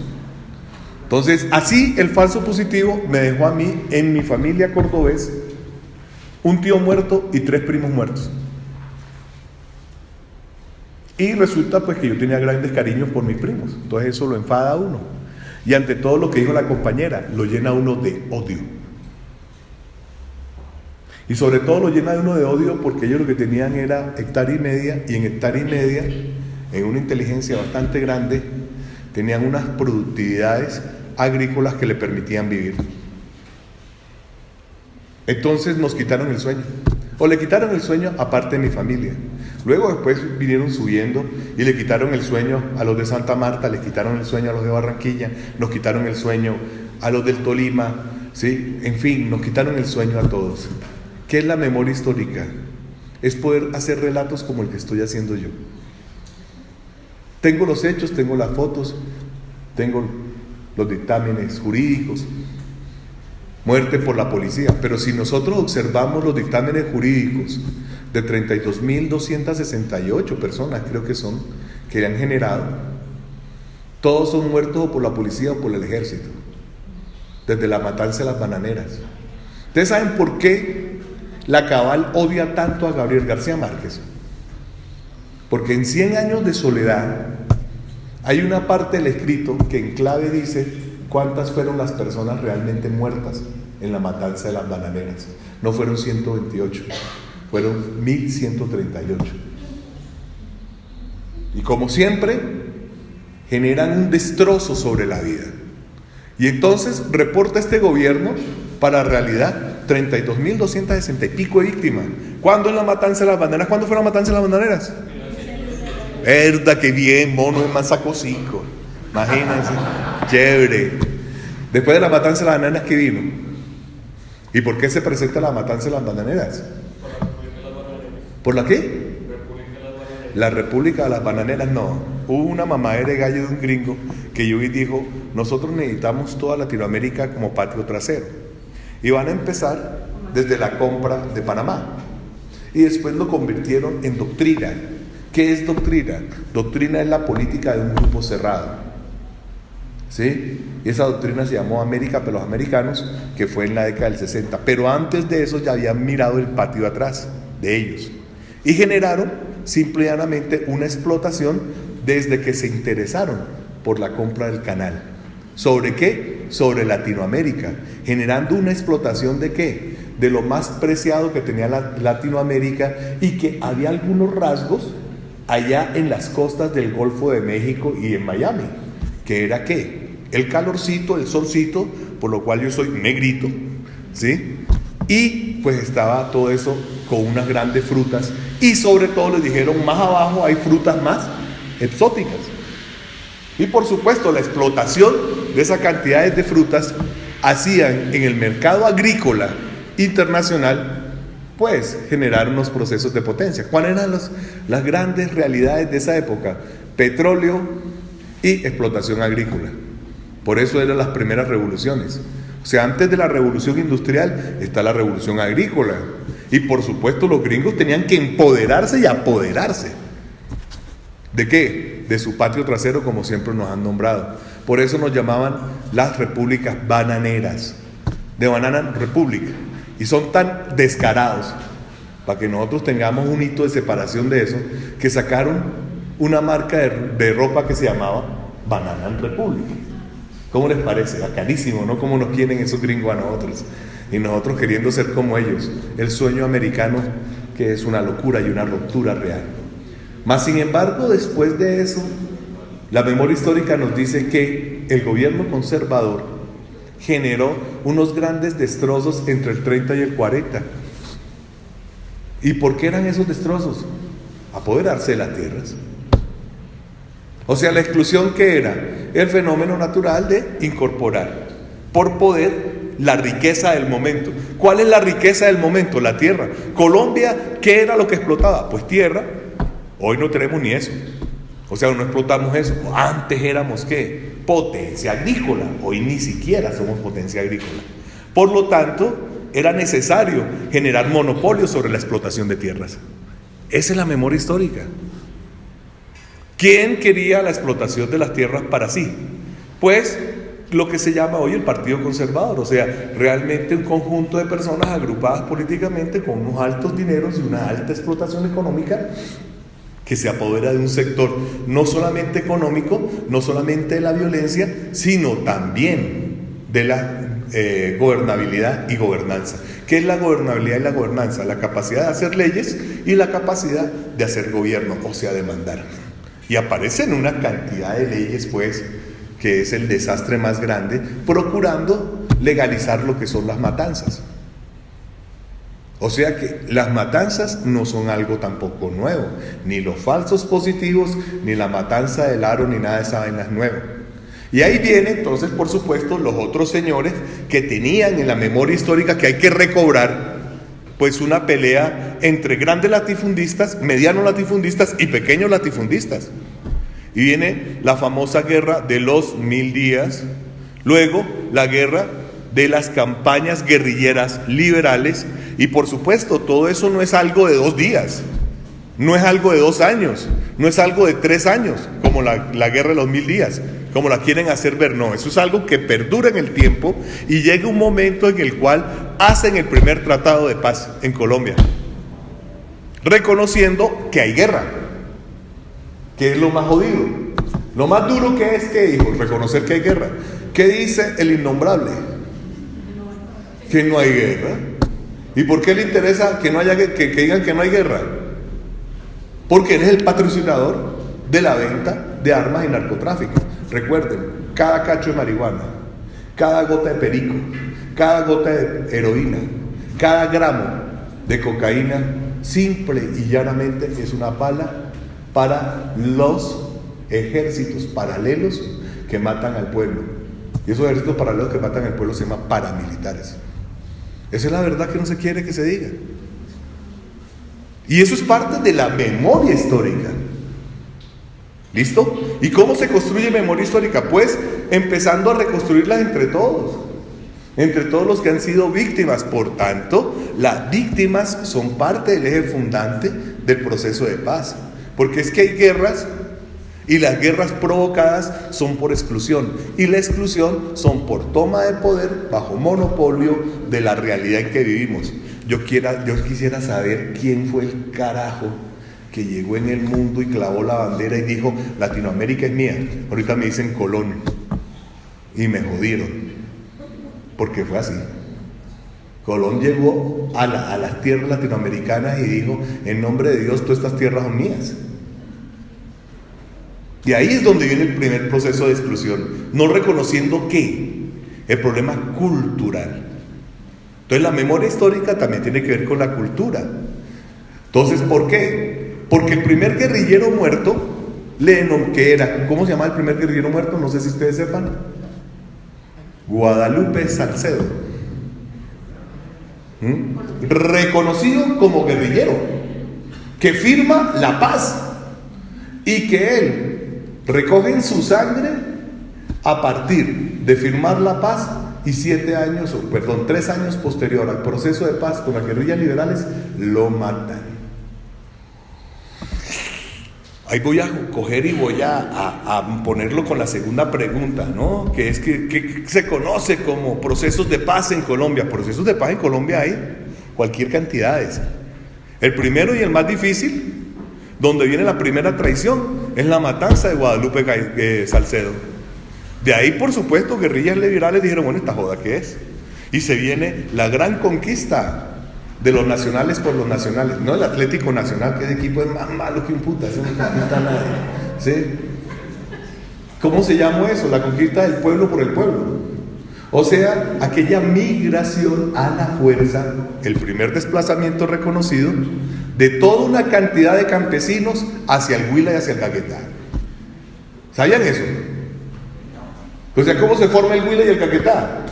Entonces, así el falso positivo me dejó a mí, en mi familia cordobés, un tío muerto y 3 primos muertos. Y resulta pues que yo tenía grandes cariños por mis primos, entonces eso lo enfada a uno. Y ante todo lo que dijo la compañera, lo llena a uno de odio. Y sobre todo lo llena de uno de odio porque ellos lo que tenían era 1,5 hectáreas, y en 1,5 hectáreas, en una inteligencia bastante grande, tenían unas productividades agrícolas que le permitían vivir. Entonces nos quitaron el sueño, o le quitaron el sueño a parte de mi familia. Luego después vinieron subiendo y le quitaron el sueño a los de Santa Marta, le quitaron el sueño a los de Barranquilla, nos quitaron el sueño a los del Tolima, ¿sí? En fin, nos quitaron el sueño a todos. ¿Qué es la memoria histórica? Es poder hacer relatos como el que estoy haciendo yo. Tengo los hechos, tengo las fotos, tengo los dictámenes jurídicos, muerte por la policía, pero si nosotros observamos los dictámenes jurídicos de 32.268 personas, creo que son, que han generado, todos son muertos o por la policía o por el ejército, desde la matanza de las bananeras. ¿Ustedes saben por qué la Cabal odia tanto a Gabriel García Márquez? Porque en 100 años de soledad hay una parte del escrito que en clave dice cuántas fueron las personas realmente muertas en la matanza de las bananeras. No fueron 128, fueron 1.138. Y como siempre, generan un destrozo sobre la vida. Y entonces reporta este gobierno para la realidad 32.260 y pico de víctimas. ¿Cuándo en la matanza de las bananeras? ¿Cuándo fue la matanza de las bananeras? Verdad, que bien, mono, es más sacó 5. Imagínense, chévere. Después de la matanza de las bananeras, ¿qué vino? ¿Y por qué se presenta la matanza de las bananeras? ¿Por la qué? La República de las Bananeras, no. Hubo una mamadera de gallo de un gringo que yo vi y dijo, nosotros necesitamos toda Latinoamérica como patio trasero. Y van a empezar desde la compra de Panamá. Y después lo convirtieron en doctrina. ¿Qué es doctrina? Doctrina es la política de un grupo cerrado. ¿Sí? Y esa doctrina se llamó América para los americanos, que fue en la década del 60. Pero antes de eso ya habían mirado el patio atrás de ellos. Y generaron simple y llanamente una explotación desde que se interesaron por la compra del canal. ¿Sobre qué? Sobre Latinoamérica, generando una explotación ¿de qué? de lo más preciado que tenía Latinoamérica, y que había algunos rasgos allá en las costas del Golfo de México y en Miami, que era ¿qué? El calorcito, el solcito, por lo cual yo soy negrito, ¿sí? Y pues estaba todo eso con unas grandes frutas, y sobre todo les dijeron, más abajo hay frutas más exóticas. Y por supuesto la explotación de esas cantidades de frutas hacían en el mercado agrícola internacional pues generar unos procesos de potencia. ¿Cuáles eran las grandes realidades de esa época? Petróleo y explotación agrícola. Por eso eran las primeras revoluciones. O sea, antes de la revolución industrial está la revolución agrícola. Y por supuesto los gringos tenían que empoderarse y apoderarse. ¿De qué? De su patio trasero, como siempre nos han nombrado. Por eso nos llamaban las repúblicas bananeras, de Banana Republic. Y son tan descarados, para que nosotros tengamos un hito de separación de eso, que sacaron una marca de ropa que se llamaba Banana Republic. ¿Cómo les parece? Bacanísimo, ¿no? Cómo nos quieren esos gringos a nosotros. Y nosotros queriendo ser como ellos. El sueño americano, que es una locura y una ruptura real. Mas, sin embargo, después de eso, la memoria histórica nos dice que el gobierno conservador generó unos grandes destrozos entre el 30 y el 40. ¿Y por qué eran esos destrozos? Apoderarse de las tierras. O sea, la exclusión, ¿qué era? El fenómeno natural de incorporar por poder la riqueza del momento. ¿Cuál es la riqueza del momento? La tierra. Colombia, ¿qué era lo que explotaba? Pues tierra. Hoy no tenemos ni eso. O sea, no explotamos eso. Antes éramos, ¿qué? Potencia agrícola. Hoy ni siquiera somos potencia agrícola. Por lo tanto, era necesario generar monopolios sobre la explotación de tierras. Esa es la memoria histórica. ¿Quién quería la explotación de las tierras para sí? Pues lo que se llama hoy el Partido Conservador, o sea, realmente un conjunto de personas agrupadas políticamente con unos altos dineros y una alta explotación económica que se apodera de un sector no solamente económico, no solamente de la violencia, sino también de la gobernabilidad y gobernanza. ¿Qué es la gobernabilidad y la gobernanza? La capacidad de hacer leyes y la capacidad de hacer gobierno, o sea, de mandar. Y aparecen una cantidad de leyes, pues, que es el desastre más grande, procurando legalizar lo que son las matanzas. O sea que las matanzas no son algo tampoco nuevo, ni los falsos positivos, ni la matanza del aro, ni nada de esa vaina es nuevo. Y ahí vienen entonces, por supuesto, los otros señores que tenían en la memoria histórica que hay que recobrar, pues una pelea entre grandes latifundistas, medianos latifundistas y pequeños latifundistas. Y viene la famosa guerra de los 1000 días, luego la guerra de las campañas guerrilleras liberales, y por supuesto todo eso no es algo de 2 días, no es algo de 2 años, no es algo de 3 años, como la guerra de los 1000 días, como la quieren hacer ver, no, eso es algo que perdura en el tiempo y llega un momento en el cual hacen el primer tratado de paz en Colombia, reconociendo que hay guerra, que es lo más jodido, lo más duro que es, ¿qué dijo? Reconocer que hay guerra. ¿Qué dice el innombrable? Que no hay guerra. ¿Y por qué le interesa que no haya que digan que no hay guerra? Porque él es el patrocinador de la venta de armas y narcotráfico. Recuerden, cada cacho de marihuana, cada gota de perico, cada gota de heroína, cada gramo de cocaína, simple y llanamente es una pala para los ejércitos paralelos que matan al pueblo. Y esos ejércitos paralelos que matan al pueblo se llaman paramilitares. Esa es la verdad que no se quiere que se diga. Y eso es parte de la memoria histórica. ¿Listo? ¿Y cómo se construye memoria histórica? Pues empezando a reconstruirlas entre todos los que han sido víctimas. Por tanto, las víctimas son parte del eje fundante del proceso de paz. Porque es que hay guerras y las guerras provocadas son por exclusión y la exclusión son por toma de poder bajo monopolio de la realidad en que vivimos. Yo quisiera saber quién fue el carajo que llegó en el mundo y clavó la bandera y dijo Latinoamérica es mía. Ahorita me dicen Colón y me jodieron porque fue así. Colón llegó a las tierras latinoamericanas y dijo, en nombre de Dios, todas estas tierras son mías. Y ahí es donde viene el primer proceso de exclusión, no reconociendo que el problema cultural. Entonces la memoria histórica también tiene que ver con la cultura. Entonces, ¿por qué? Porque el primer guerrillero muerto, que era, ¿cómo se llama el primer guerrillero muerto? No sé si ustedes sepan. Guadalupe Salcedo. Reconocido como guerrillero, que firma la paz y que él recoge en su sangre a partir de firmar la paz y 3 años posterior al proceso de paz con las guerrillas liberales, lo matan. Ahí voy a coger y voy a ponerlo con la segunda pregunta, ¿no? Que es que se conoce como procesos de paz en Colombia. Procesos de paz en Colombia hay cualquier cantidad. El primero y el más difícil, donde viene la primera traición, es la matanza de Guadalupe Salcedo. De ahí, por supuesto, guerrillas liberales dijeron, bueno, ¿esta joda qué es? Y se viene la gran conquista de los nacionales por los nacionales, no el Atlético Nacional, que ese equipo es más malo que un puta, eso no conquista a nadie, ¿sí? ¿Cómo se llamó eso? La conquista del pueblo por el pueblo. O sea, aquella migración a la fuerza, el primer desplazamiento reconocido de toda una cantidad de campesinos hacia el Huila y hacia el Caquetá. ¿Sabían eso? O sea, ¿cómo se forma el Huila y el Caquetá?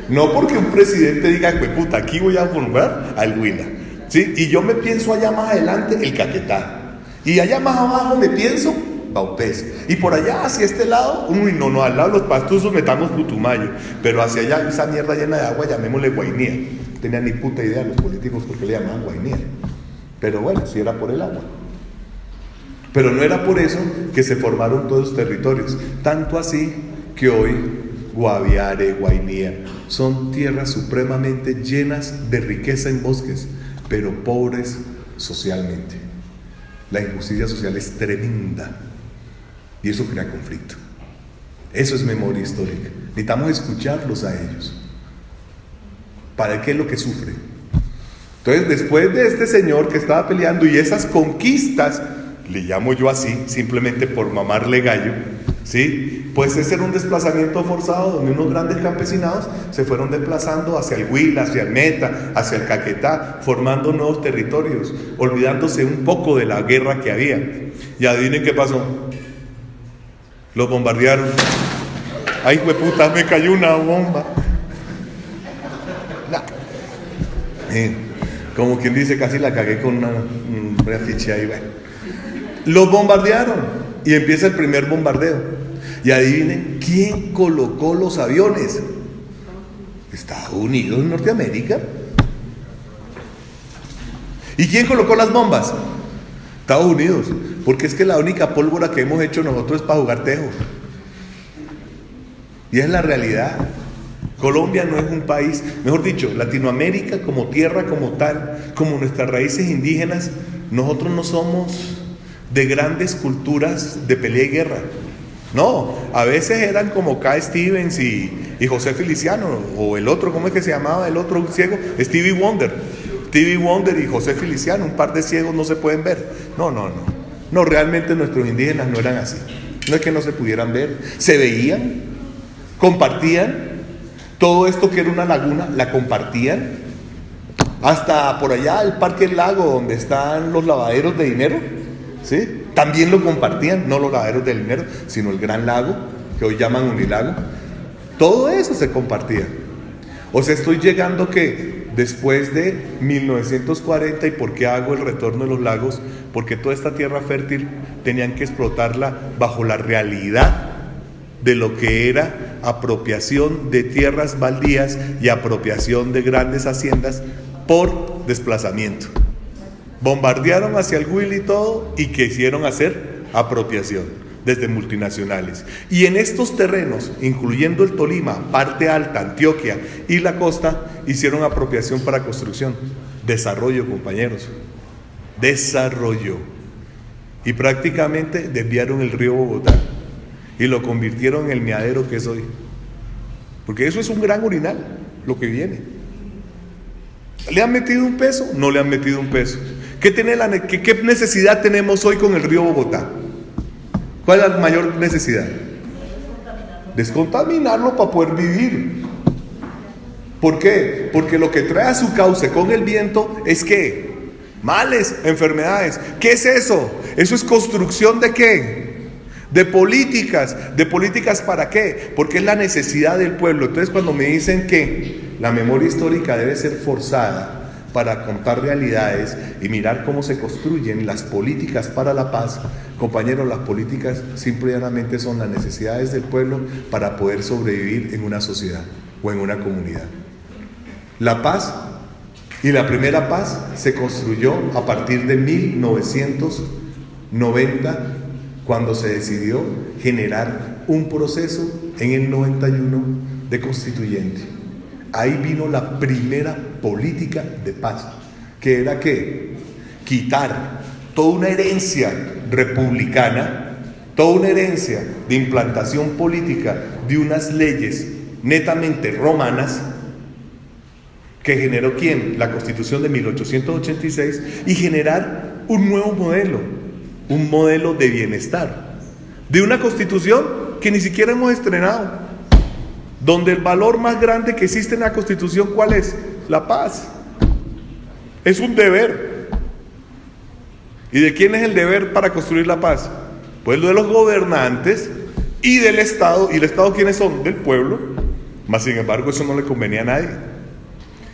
No porque un presidente diga, pues puta, aquí voy a formar al Huila, ¿sí? Y yo me pienso allá más adelante el Caquetá. Y allá más abajo me pienso Baupés. Y por allá hacia este lado, no, al lado de los Pastuzos metamos Putumayo. Pero hacia allá, esa mierda llena de agua, llamémosle Guainía. No tenían ni puta idea los políticos por qué le llamaban Guainía. Pero bueno, sí era por el agua. Pero no era por eso que se formaron todos los territorios. Tanto así que hoy Guaviare, Guainía, son tierras supremamente llenas de riqueza en bosques, pero pobres socialmente. La injusticia social es tremenda y eso crea conflicto. Eso es memoria histórica. Necesitamos escucharlos a ellos. ¿Para qué es lo que sufre? Entonces, después de este señor que estaba peleando y esas conquistas, le llamo yo así, simplemente por mamarle gallo, ¿sí? Pues ese era un desplazamiento forzado donde unos grandes campesinados se fueron desplazando hacia el Huila, hacia el Meta, hacia el Caquetá, formando nuevos territorios, olvidándose un poco de la guerra que había. Y adivinen qué pasó. Los bombardearon. Ay, hueputa, me cayó una bomba. Como quien dice, casi la cagué con un afiche ahí. Bueno. Los bombardearon y empieza el primer bombardeo. Y adivinen, ¿quién colocó los aviones? Estados Unidos, Norteamérica. ¿Y quién colocó las bombas? Estados Unidos. Porque es que la única pólvora que hemos hecho nosotros es para jugar tejo. Y es la realidad. Colombia no es un país, mejor dicho, Latinoamérica como tierra, como tal, como nuestras raíces indígenas, nosotros no somos de grandes culturas de pelea y guerra. No, a veces eran como K. Stevens y José Feliciano, o el otro, ¿cómo es que se llamaba? El otro ciego, Stevie Wonder y José Feliciano, un par de ciegos no se pueden ver. No, realmente nuestros indígenas no eran así. No es que no se pudieran ver, se veían, compartían. Todo esto que era una laguna, la compartían. Hasta por allá el Parque del Lago, donde están los lavaderos de dinero, ¿sí? También lo compartían, no los lavaderos de dinero, sino el Gran Lago, que hoy llaman Unilago. Todo eso se compartía. O sea, estoy llegando que después de 1940, ¿y por qué hago el retorno de los lagos? Porque toda esta tierra fértil tenían que explotarla bajo la realidad de lo que era apropiación de tierras baldías y apropiación de grandes haciendas por desplazamiento. Bombardearon hacia el Huila y todo, y quisieron hacer apropiación desde multinacionales. Y en estos terrenos, incluyendo el Tolima, parte alta, Antioquia y la costa, hicieron apropiación para construcción. Desarrollo, compañeros. Desarrollo. Y prácticamente desviaron el río Bogotá y lo convirtieron en el meadero que es hoy. Porque eso es un gran urinal, lo que viene. ¿Le han metido un peso? No le han metido un peso. ¿Qué necesidad tenemos hoy con el río Bogotá? ¿Cuál es la mayor necesidad? Descontaminarlo para poder vivir. ¿Por qué? Porque lo que trae a su cauce con el viento es ¿qué? Males, enfermedades. ¿Qué es eso? Eso es construcción ¿de qué? De políticas. ¿De políticas para qué? Porque es la necesidad del pueblo. Entonces, cuando me dicen que la memoria histórica debe ser forzada para contar realidades y mirar cómo se construyen las políticas para la paz, compañeros, las políticas simplemente son las necesidades del pueblo para poder sobrevivir en una sociedad o en una comunidad. La paz y la primera paz se construyó a partir de 1990, cuando se decidió generar un proceso en el 91 de constituyente. Ahí vino la primera política de paz, que era ¿qué? Quitar toda una herencia republicana, toda una herencia de implantación política de unas leyes netamente romanas, que generó ¿quién? La Constitución de 1886, y generar un nuevo modelo, un modelo de bienestar, de una Constitución que ni siquiera hemos estrenado, donde el valor más grande que existe en la Constitución, ¿cuál es? La paz. Es un deber. ¿Y de quién es el deber para construir la paz? Pues lo de los gobernantes y del Estado. ¿Y el Estado quiénes son? Del pueblo. Mas sin embargo eso no le convenía a nadie.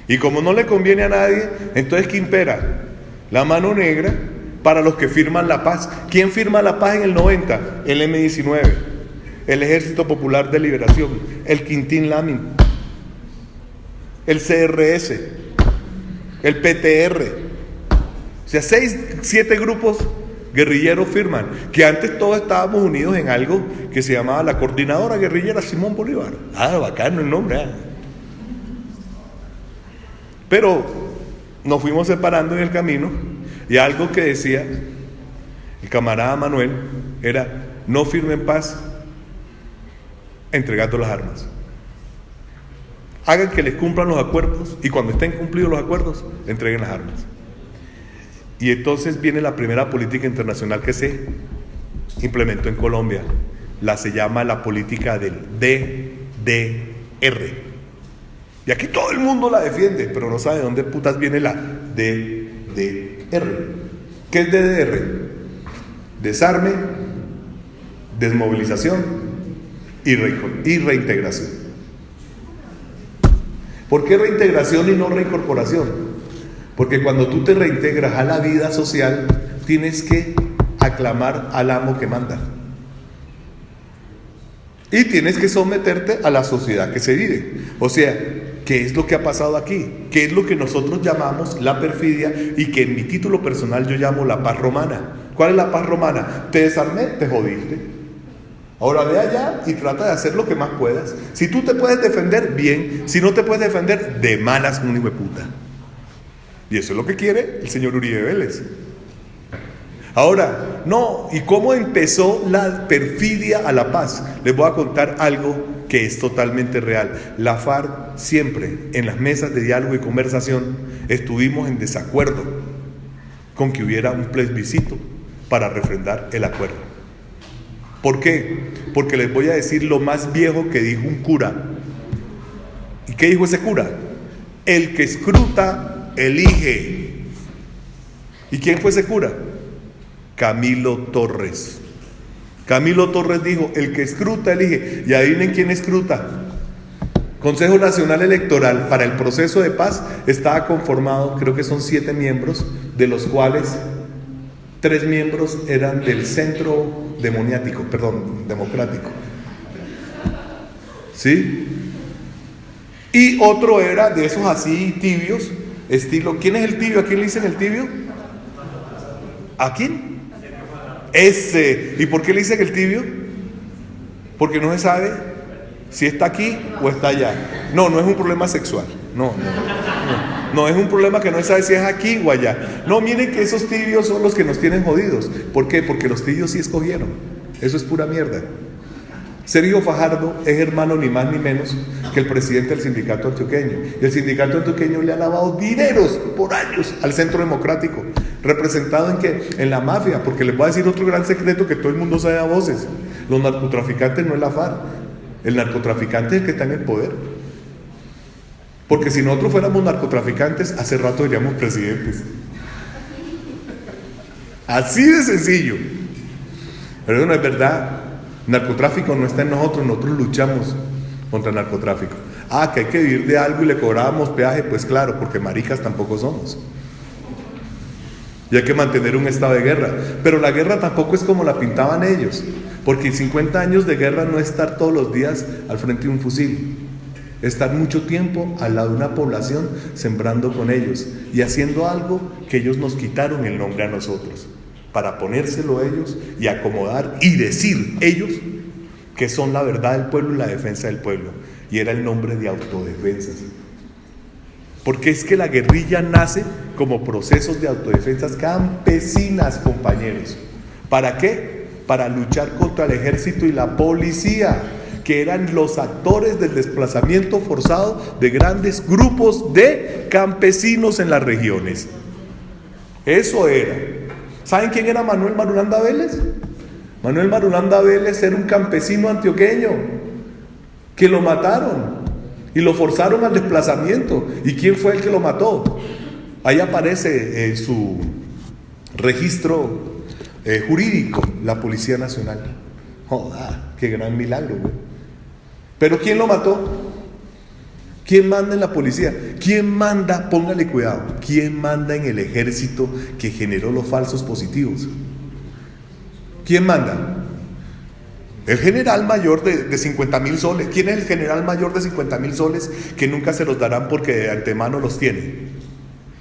Y como no le conviene a nadie, entonces ¿qué impera? La mano negra para los que firman la paz. ¿Quién firma la paz en el 90? El M-19, el Ejército Popular de Liberación, el Quintín Lamin, el CRS, el PTR. O sea, 6-7 grupos guerrilleros firman, que antes todos estábamos unidos en algo que se llamaba la Coordinadora Guerrillera Simón Bolívar. Bacano el nombre. Pero nos fuimos separando en el camino, y algo que decía el camarada Manuel era: no firmen paz entregando las armas. Hagan que les cumplan los acuerdos, y cuando estén cumplidos los acuerdos, entreguen las armas. Y entonces viene la primera política internacional que se implementó en Colombia. Se llama la política del DDR. Y aquí todo el mundo la defiende, pero no sabe de dónde putas viene la DDR. ¿Qué es DDR? Desarme, desmovilización y reintegración. ¿Por qué reintegración y no reincorporación? Porque cuando tú te reintegras a la vida social, tienes que aclamar al amo que manda. Y tienes que someterte a la sociedad que se vive. O sea, ¿qué es lo que ha pasado aquí? ¿Qué es lo que nosotros llamamos la perfidia y que en mi título personal yo llamo la paz romana? ¿Cuál es la paz romana? Te desarmé, te jodiste. Ahora ve allá y trata de hacer lo que más puedas. Si tú te puedes defender, bien. Si no te puedes defender, de malas un hijo de puta. Y eso es lo que quiere el señor Uribe Vélez. Ahora, no, ¿y cómo empezó la perfidia a la paz? Les voy a contar algo que es totalmente real. La FARC siempre, en las mesas de diálogo y conversación, estuvimos en desacuerdo con que hubiera un plebiscito para refrendar el acuerdo. ¿Por qué? Porque les voy a decir lo más viejo que dijo un cura. ¿Y qué dijo ese cura? El que escruta, elige. ¿Y quién fue ese cura? Camilo Torres. Camilo Torres dijo: el que escruta, elige. Y adivinen quién escruta. Consejo Nacional Electoral para el proceso de paz estaba conformado, creo que son 7 miembros, de los cuales 3 miembros eran del centro democrático. ¿Sí? Y otro era de esos así tibios, estilo, ¿quién es el tibio? ¿A quién le dicen el tibio? ¿A quién? Ese. ¿Y por qué le dicen el tibio? Porque no se sabe si está aquí o está allá. No es un problema sexual. No, es un problema que no se sabe si es aquí o allá. No, miren que esos tibios son los que nos tienen jodidos. ¿Por qué? Porque los tibios sí escogieron. Eso es pura mierda. Sergio Fajardo es hermano ni más ni menos que el presidente del sindicato antioqueño. Y el sindicato antioqueño le ha lavado dineros por años al Centro Democrático. ¿Representado en qué? En la mafia. Porque les voy a decir otro gran secreto que todo el mundo sabe a voces. Los narcotraficantes no es la FARC. El narcotraficante es el que está en el poder. Porque si nosotros fuéramos narcotraficantes, hace rato seríamos presidentes. Así de sencillo. Pero eso no es verdad. Narcotráfico no está en nosotros luchamos contra el narcotráfico. Que hay que vivir de algo y le cobrábamos peaje, pues claro, porque maricas tampoco somos. Y hay que mantener un estado de guerra. Pero la guerra tampoco es como la pintaban ellos, porque 50 años de guerra no es estar todos los días al frente de un fusil. Estar mucho tiempo al lado de una población, sembrando con ellos y haciendo algo que ellos nos quitaron el nombre a nosotros, para ponérselo a ellos y acomodar y decir ellos que son la verdad del pueblo y la defensa del pueblo. Y era el nombre de autodefensas. Porque es que la guerrilla nace como procesos de autodefensas campesinas, compañeros. ¿Para qué? Para luchar contra el ejército y la policía, que eran los actores del desplazamiento forzado de grandes grupos de campesinos en las regiones. Eso era. ¿Saben quién era Manuel Marulanda Vélez? Manuel Marulanda Vélez era un campesino antioqueño que lo mataron y lo forzaron al desplazamiento. ¿Y quién fue el que lo mató? Ahí aparece en su registro jurídico la Policía Nacional. ¡Joda! ¡Qué gran milagro, güey! ¿Pero quién lo mató? ¿Quién manda en la policía? ¿Quién manda? Póngale cuidado. ¿Quién manda en el ejército que generó los falsos positivos? ¿Quién manda? El general mayor de 50,000 soles. ¿Quién es el general mayor de 50,000 soles que nunca se los darán porque de antemano los tiene?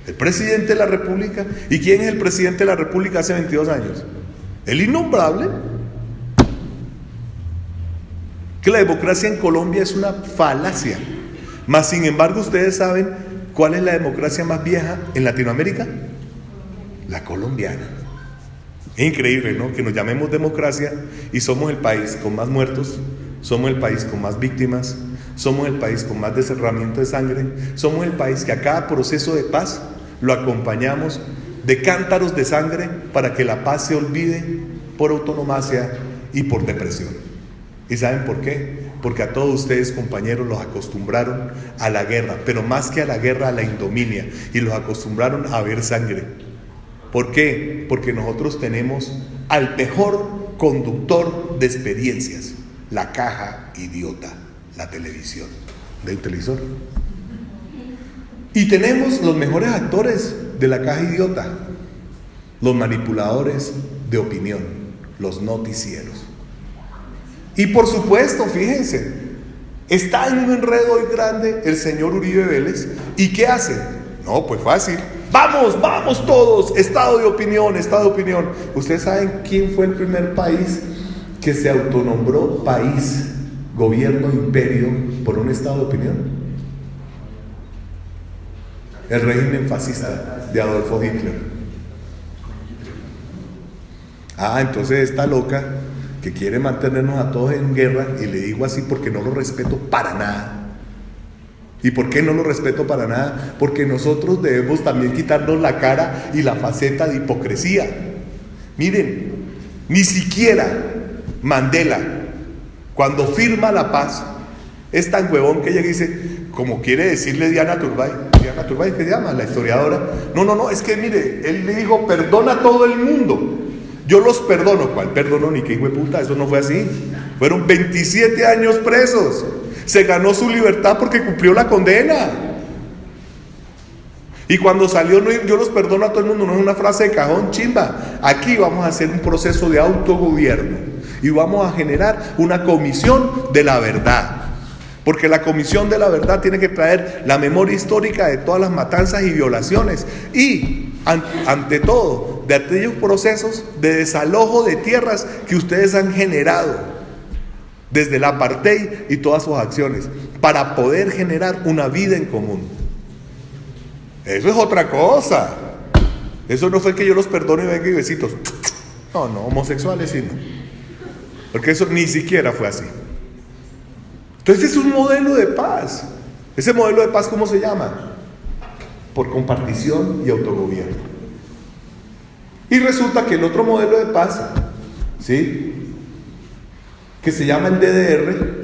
El presidente de la República. ¿Y quién es el presidente de la República hace 22 años? El innombrable. Que la democracia en Colombia es una falacia. Mas sin embargo, ustedes saben cuál es la democracia más vieja en Latinoamérica. La colombiana. Es increíble, ¿no? Que nos llamemos democracia y somos el país con más muertos, somos el país con más víctimas, somos el país con más derramamiento de sangre, somos el país que a cada proceso de paz lo acompañamos de cántaros de sangre para que la paz se olvide por autonomacia y por depresión. ¿Y saben por qué? Porque a todos ustedes, compañeros, los acostumbraron a la guerra, pero más que a la guerra, a la ignominia, y los acostumbraron a ver sangre. ¿Por qué? Porque nosotros tenemos al mejor conductor de experiencias, la caja idiota, la televisión, del televisor. Y tenemos los mejores actores de la caja idiota, los manipuladores de opinión, los noticieros. Y por supuesto, fíjense, está en un enredo hoy grande el señor Uribe Vélez. ¿Y qué hace? No, pues fácil. Vamos todos, estado de opinión, estado de opinión. ¿Ustedes saben quién fue el primer país que se autonombró país, gobierno, imperio por un estado de opinión? El régimen fascista de Adolfo Hitler. Entonces esta loca que quiere mantenernos a todos en guerra, y le digo así porque no lo respeto para nada. ¿Y por qué no lo respeto para nada? Porque nosotros debemos también quitarnos la cara y la faceta de hipocresía. Miren, ni siquiera Mandela, cuando firma la paz, es tan huevón que ella dice, como quiere decirle Diana Turbay, ¿qué se llama? La historiadora. No, es que mire, él le dijo, perdona a todo el mundo. Yo los perdono. ¿Cuál perdonó? Ni qué hijo de puta, eso no fue así. Fueron 27 años presos. Se ganó su libertad porque cumplió la condena. Y cuando salió, no, yo los perdono a todo el mundo, no es una frase de cajón, chimba. Aquí vamos a hacer un proceso de autogobierno y vamos a generar una comisión de la verdad. Porque la comisión de la verdad tiene que traer la memoria histórica de todas las matanzas y violaciones. Y, ante todo, de aquellos procesos de desalojo de tierras que ustedes han generado desde el apartheid y todas sus acciones, para poder generar una vida en común. Eso es otra cosa. Eso no fue que yo los perdone y venga y besitos. No, homosexuales sí no. Porque eso ni siquiera fue así. Entonces es un modelo de paz. Ese modelo de paz, ¿cómo se llama? Por compartición y autogobierno. Y resulta que el otro modelo de paz, ¿sí?, que se llama el DDR,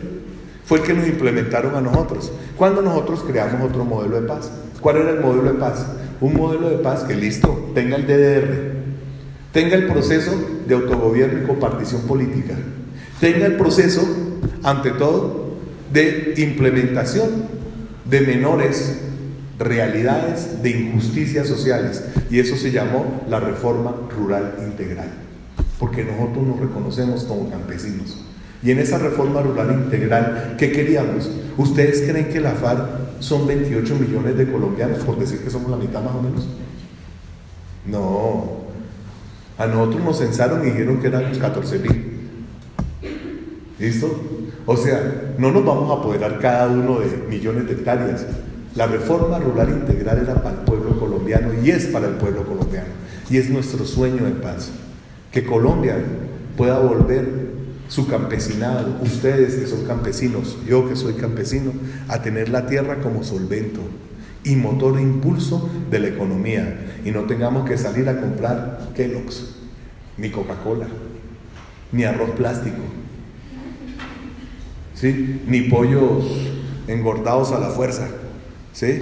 fue el que nos implementaron a nosotros, cuando nosotros creamos otro modelo de paz. ¿Cuál era el modelo de paz? Un modelo de paz que, listo, tenga el DDR, tenga el proceso de autogobierno y compartición política, tenga el proceso, ante todo, de implementación de menores realidades de injusticias sociales, y eso se llamó la reforma rural integral, porque nosotros nos reconocemos como campesinos. Y en esa reforma rural integral, ¿qué queríamos? ¿Ustedes creen que la FARC son 28 millones de colombianos, por decir que somos la mitad más o menos? No, a nosotros nos censaron y dijeron que éramos 14.000. ¿Listo? O sea, no nos vamos a apoderar cada uno de millones de hectáreas. La reforma rural integral era para el pueblo colombiano y es para el pueblo colombiano. Y es nuestro sueño de paz. Que Colombia pueda volver su campesinado, ustedes que son campesinos, yo que soy campesino, a tener la tierra como solvento y motor e impulso de la economía. Y no tengamos que salir a comprar Kellogg's, ni Coca-Cola, ni arroz plástico, ¿sí?, ni pollos engordados a la fuerza, ¿sí?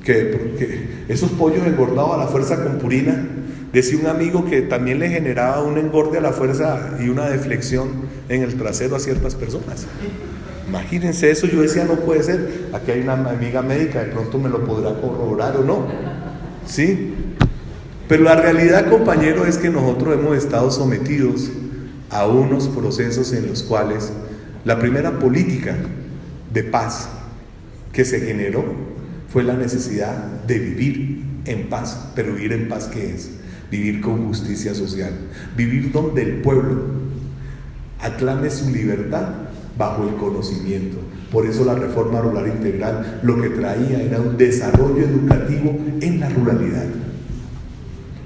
Que esos pollos engordados a la fuerza con purina, decía un amigo que también le generaba un engorde a la fuerza y una deflexión en el trasero a ciertas personas. Imagínense eso. Yo decía, no puede ser. Aquí hay una amiga médica, de pronto me lo podrá corroborar o no, ¿sí? Pero la realidad, compañero, es que nosotros hemos estado sometidos a unos procesos en los cuales la primera política de paz que se generó fue la necesidad de vivir en paz. Pero vivir en paz, ¿qué es? Vivir con justicia social, vivir donde el pueblo aclame su libertad bajo el conocimiento. Por eso la reforma rural integral lo que traía era un desarrollo educativo en la ruralidad.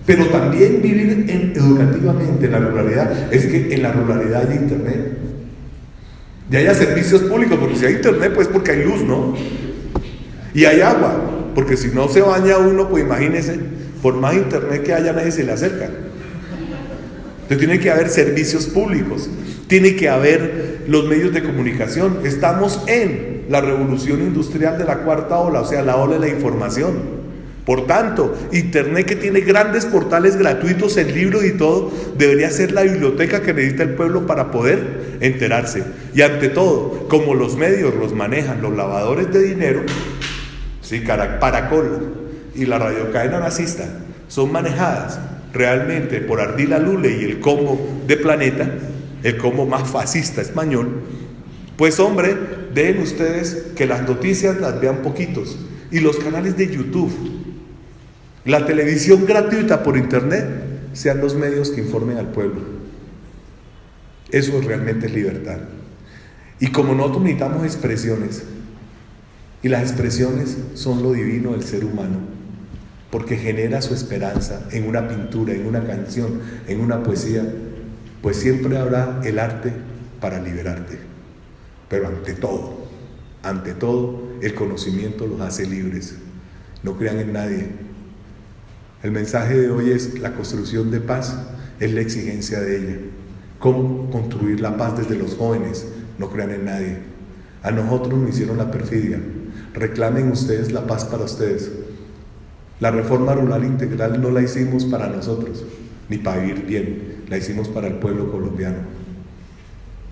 Pero también vivir educativamente en la ruralidad es que en la ruralidad hay internet y haya servicios públicos, porque si hay internet, pues porque hay luz, ¿no? Y hay agua, porque si no se baña uno, pues imagínese, por más internet que haya, nadie se le acerca. Entonces tiene que haber servicios públicos, tiene que haber los medios de comunicación. Estamos en la revolución industrial de la cuarta ola, o sea, la ola de la información. Por tanto, internet, que tiene grandes portales gratuitos en libros y todo, debería ser la biblioteca que necesita el pueblo para poder enterarse. Y ante todo, como los medios los manejan los lavadores de dinero, sí, Caracol y la radiocadena nazista son manejadas realmente por Ardila Lule y el combo de Planeta, el combo más fascista español, pues hombre, dejen ustedes que las noticias las vean poquitos, y los canales de YouTube, la televisión gratuita por internet, sean los medios que informen al pueblo. Eso realmente es libertad. Y como nosotros necesitamos expresiones, y las expresiones son lo divino del ser humano, porque genera su esperanza en una pintura, en una canción, en una poesía, pues siempre habrá el arte para liberarte. Pero ante todo, el conocimiento los hace libres. No crean en nadie. El mensaje de hoy es: la construcción de paz es la exigencia de ella. ¿Cómo construir la paz desde los jóvenes? No crean en nadie. A nosotros nos hicieron la perfidia. Reclamen ustedes la paz para ustedes. La reforma rural integral no la hicimos para nosotros, ni para vivir bien, la hicimos para el pueblo colombiano.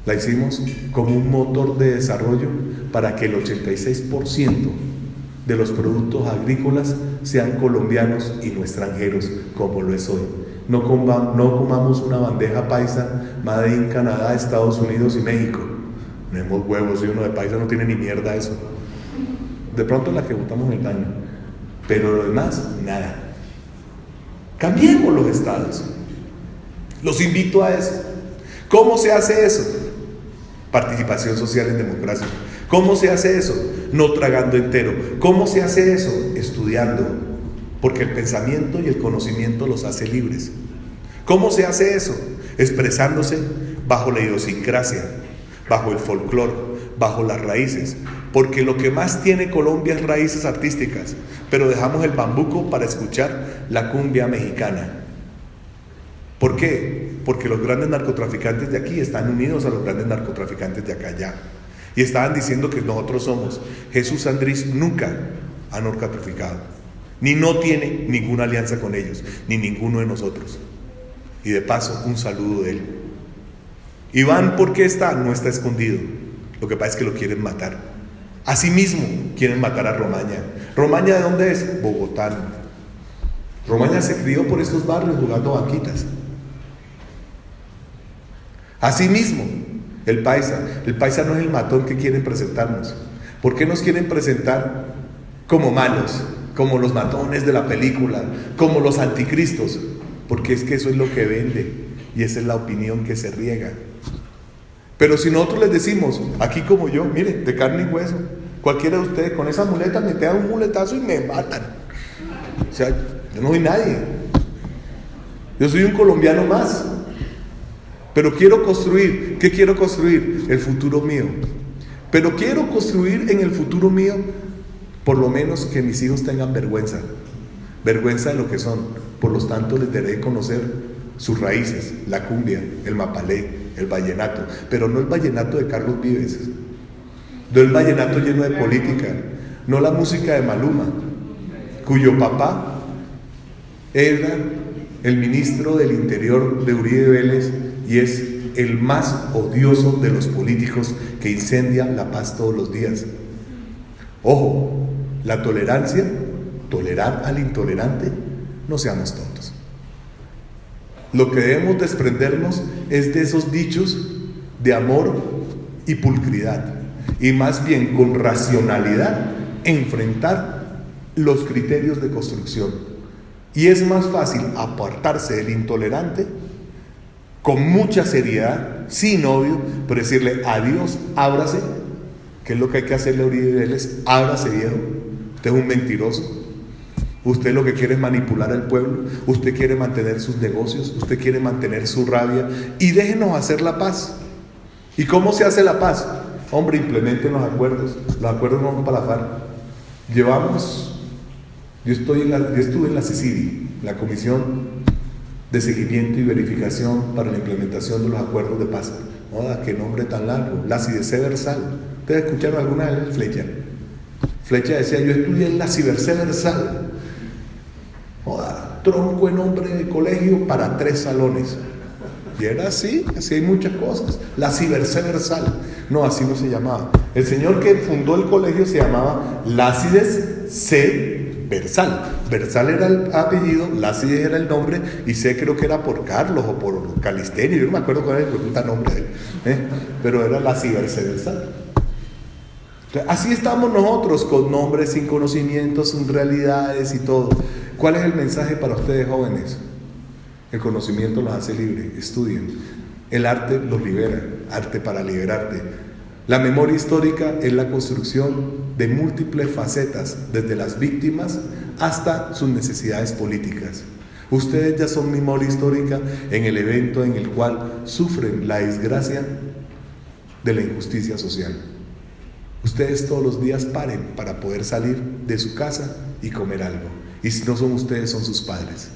La hicimos como un motor de desarrollo para que el 86% de los productos agrícolas sean colombianos y no extranjeros, como lo es hoy. No comamos una bandeja paisa made in Canadá, Estados Unidos y México. Tenemos huevos, y uno de paisa no tiene ni mierda eso. De pronto la que botamos en el baño, pero lo demás, nada. Cambiemos los estados. Los invito a eso. ¿Cómo se hace eso? Participación social en democracia. ¿Cómo se hace eso? No tragando entero. ¿Cómo se hace eso? Estudiando, porque el pensamiento y el conocimiento los hace libres. ¿Cómo se hace eso? Expresándose bajo la idiosincrasia, bajo el folclore, bajo las raíces, porque lo que más tiene Colombia es raíces artísticas, pero dejamos el bambuco para escuchar la cumbia mexicana. ¿Por qué? Porque los grandes narcotraficantes de aquí están unidos a los grandes narcotraficantes de acá allá, y estaban diciendo que nosotros somos. Jesús Sandrís nunca ha narcotraficado, ni no tiene ninguna alianza con ellos, ni ninguno de nosotros. Y de paso, un saludo de él. Iván, ¿por qué está? No está escondido. Lo que pasa es que lo quieren matar. Asimismo, quieren matar a Romaña. ¿Romaña de dónde es? Bogotano. Romaña se crió por estos barrios jugando banquitas. Asimismo, el paisa no es el matón que quieren presentarnos. ¿Por qué nos quieren presentar como malos, como los matones de la película, como los anticristos? Porque es que eso es lo que vende y esa es la opinión que se riega. Pero si nosotros les decimos, aquí como yo, mire, de carne y hueso, cualquiera de ustedes con esa muleta me pegan un muletazo y me matan. O sea, yo no soy nadie. Yo soy un colombiano más. Pero quiero construir, ¿qué quiero construir? El futuro mío. Pero quiero construir en el futuro mío, por lo menos que mis hijos tengan vergüenza de lo que son. Por lo tanto, les daré conocer sus raíces, la cumbia, el mapalé, el vallenato, pero no el vallenato de Carlos Vives, no el vallenato lleno de política, no la música de Maluma, cuyo papá era el ministro del Interior de Uribe Vélez y es el más odioso de los políticos que incendia la paz todos los días. Ojo, la tolerancia, tolerar al intolerante, no seamos tontos. Lo que debemos desprendernos es de esos dichos de amor y pulcridad, y más bien con racionalidad enfrentar los criterios de construcción. Y es más fácil apartarse del intolerante con mucha seriedad, sin odio, pero decirle adiós, ábrase, que es lo que hay que hacerle a Uribe Vélez. Ábrase, viejo, usted es un mentiroso. Usted lo que quiere es manipular al pueblo, usted quiere mantener sus negocios, usted quiere mantener su rabia, y déjenos hacer la paz. ¿Y cómo se hace la paz? Hombre, implementen los acuerdos no son para la FARC. Yo estuve en la CICIDI, la Comisión de Seguimiento y Verificación para la Implementación de los Acuerdos de Paz. ¡Joda, qué nombre tan largo! La CIDC Versal. ¿Ustedes escucharon alguna vez Flecha? Flecha decía, yo estudié en la CIBERCE Versal. Joda, tronco de nombre de colegio para 3 salones. Y era así hay muchas cosas. La CIBERCE Versal. No, así no se llamaba. El señor que fundó el colegio se llamaba Lácides C. Versal. Versal era el apellido, Lácides era el nombre, y C creo que era por Carlos o por Calisterio, yo no me acuerdo cuál era el puta nombre de él, pero era la CIBERCE Versal. Así estamos nosotros, con nombres, sin conocimientos, sin realidades y todo. ¿Cuál es el mensaje para ustedes, jóvenes? El conocimiento los hace libres, estudien. El arte los libera, arte para liberarte. La memoria histórica es la construcción de múltiples facetas, desde las víctimas hasta sus necesidades políticas. Ustedes ya son memoria histórica en el evento en el cual sufren la desgracia de la injusticia social. Ustedes todos los días paren para poder salir de su casa y comer algo. Y si no son ustedes, son sus padres.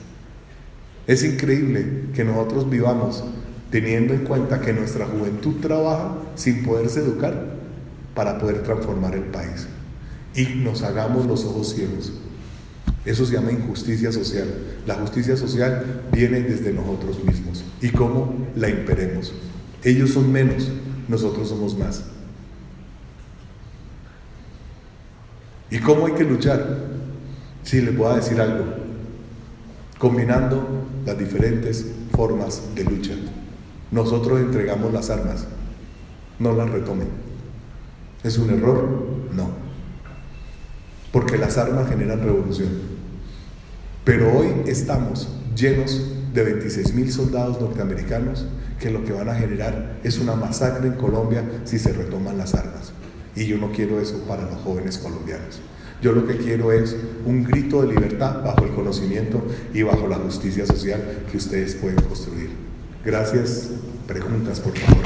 Es increíble que nosotros vivamos teniendo en cuenta que nuestra juventud trabaja sin poderse educar para poder transformar el país. Y nos hagamos los ojos ciegos. Eso se llama injusticia social. La justicia social viene desde nosotros mismos. ¿Y cómo la imperemos? Ellos son menos, nosotros somos más. ¿Y cómo hay que luchar? Sí, les voy a decir algo. Combinando las diferentes formas de lucha. Nosotros entregamos las armas, no las retomen. ¿Es un error? No. Porque las armas generan revolución. Pero hoy estamos llenos de 26,000 soldados norteamericanos que lo que van a generar es una masacre en Colombia si se retoman las armas. Y yo no quiero eso para los jóvenes colombianos. Yo lo que quiero es un grito de libertad bajo el conocimiento y bajo la justicia social que ustedes pueden construir. Gracias. Preguntas, por favor.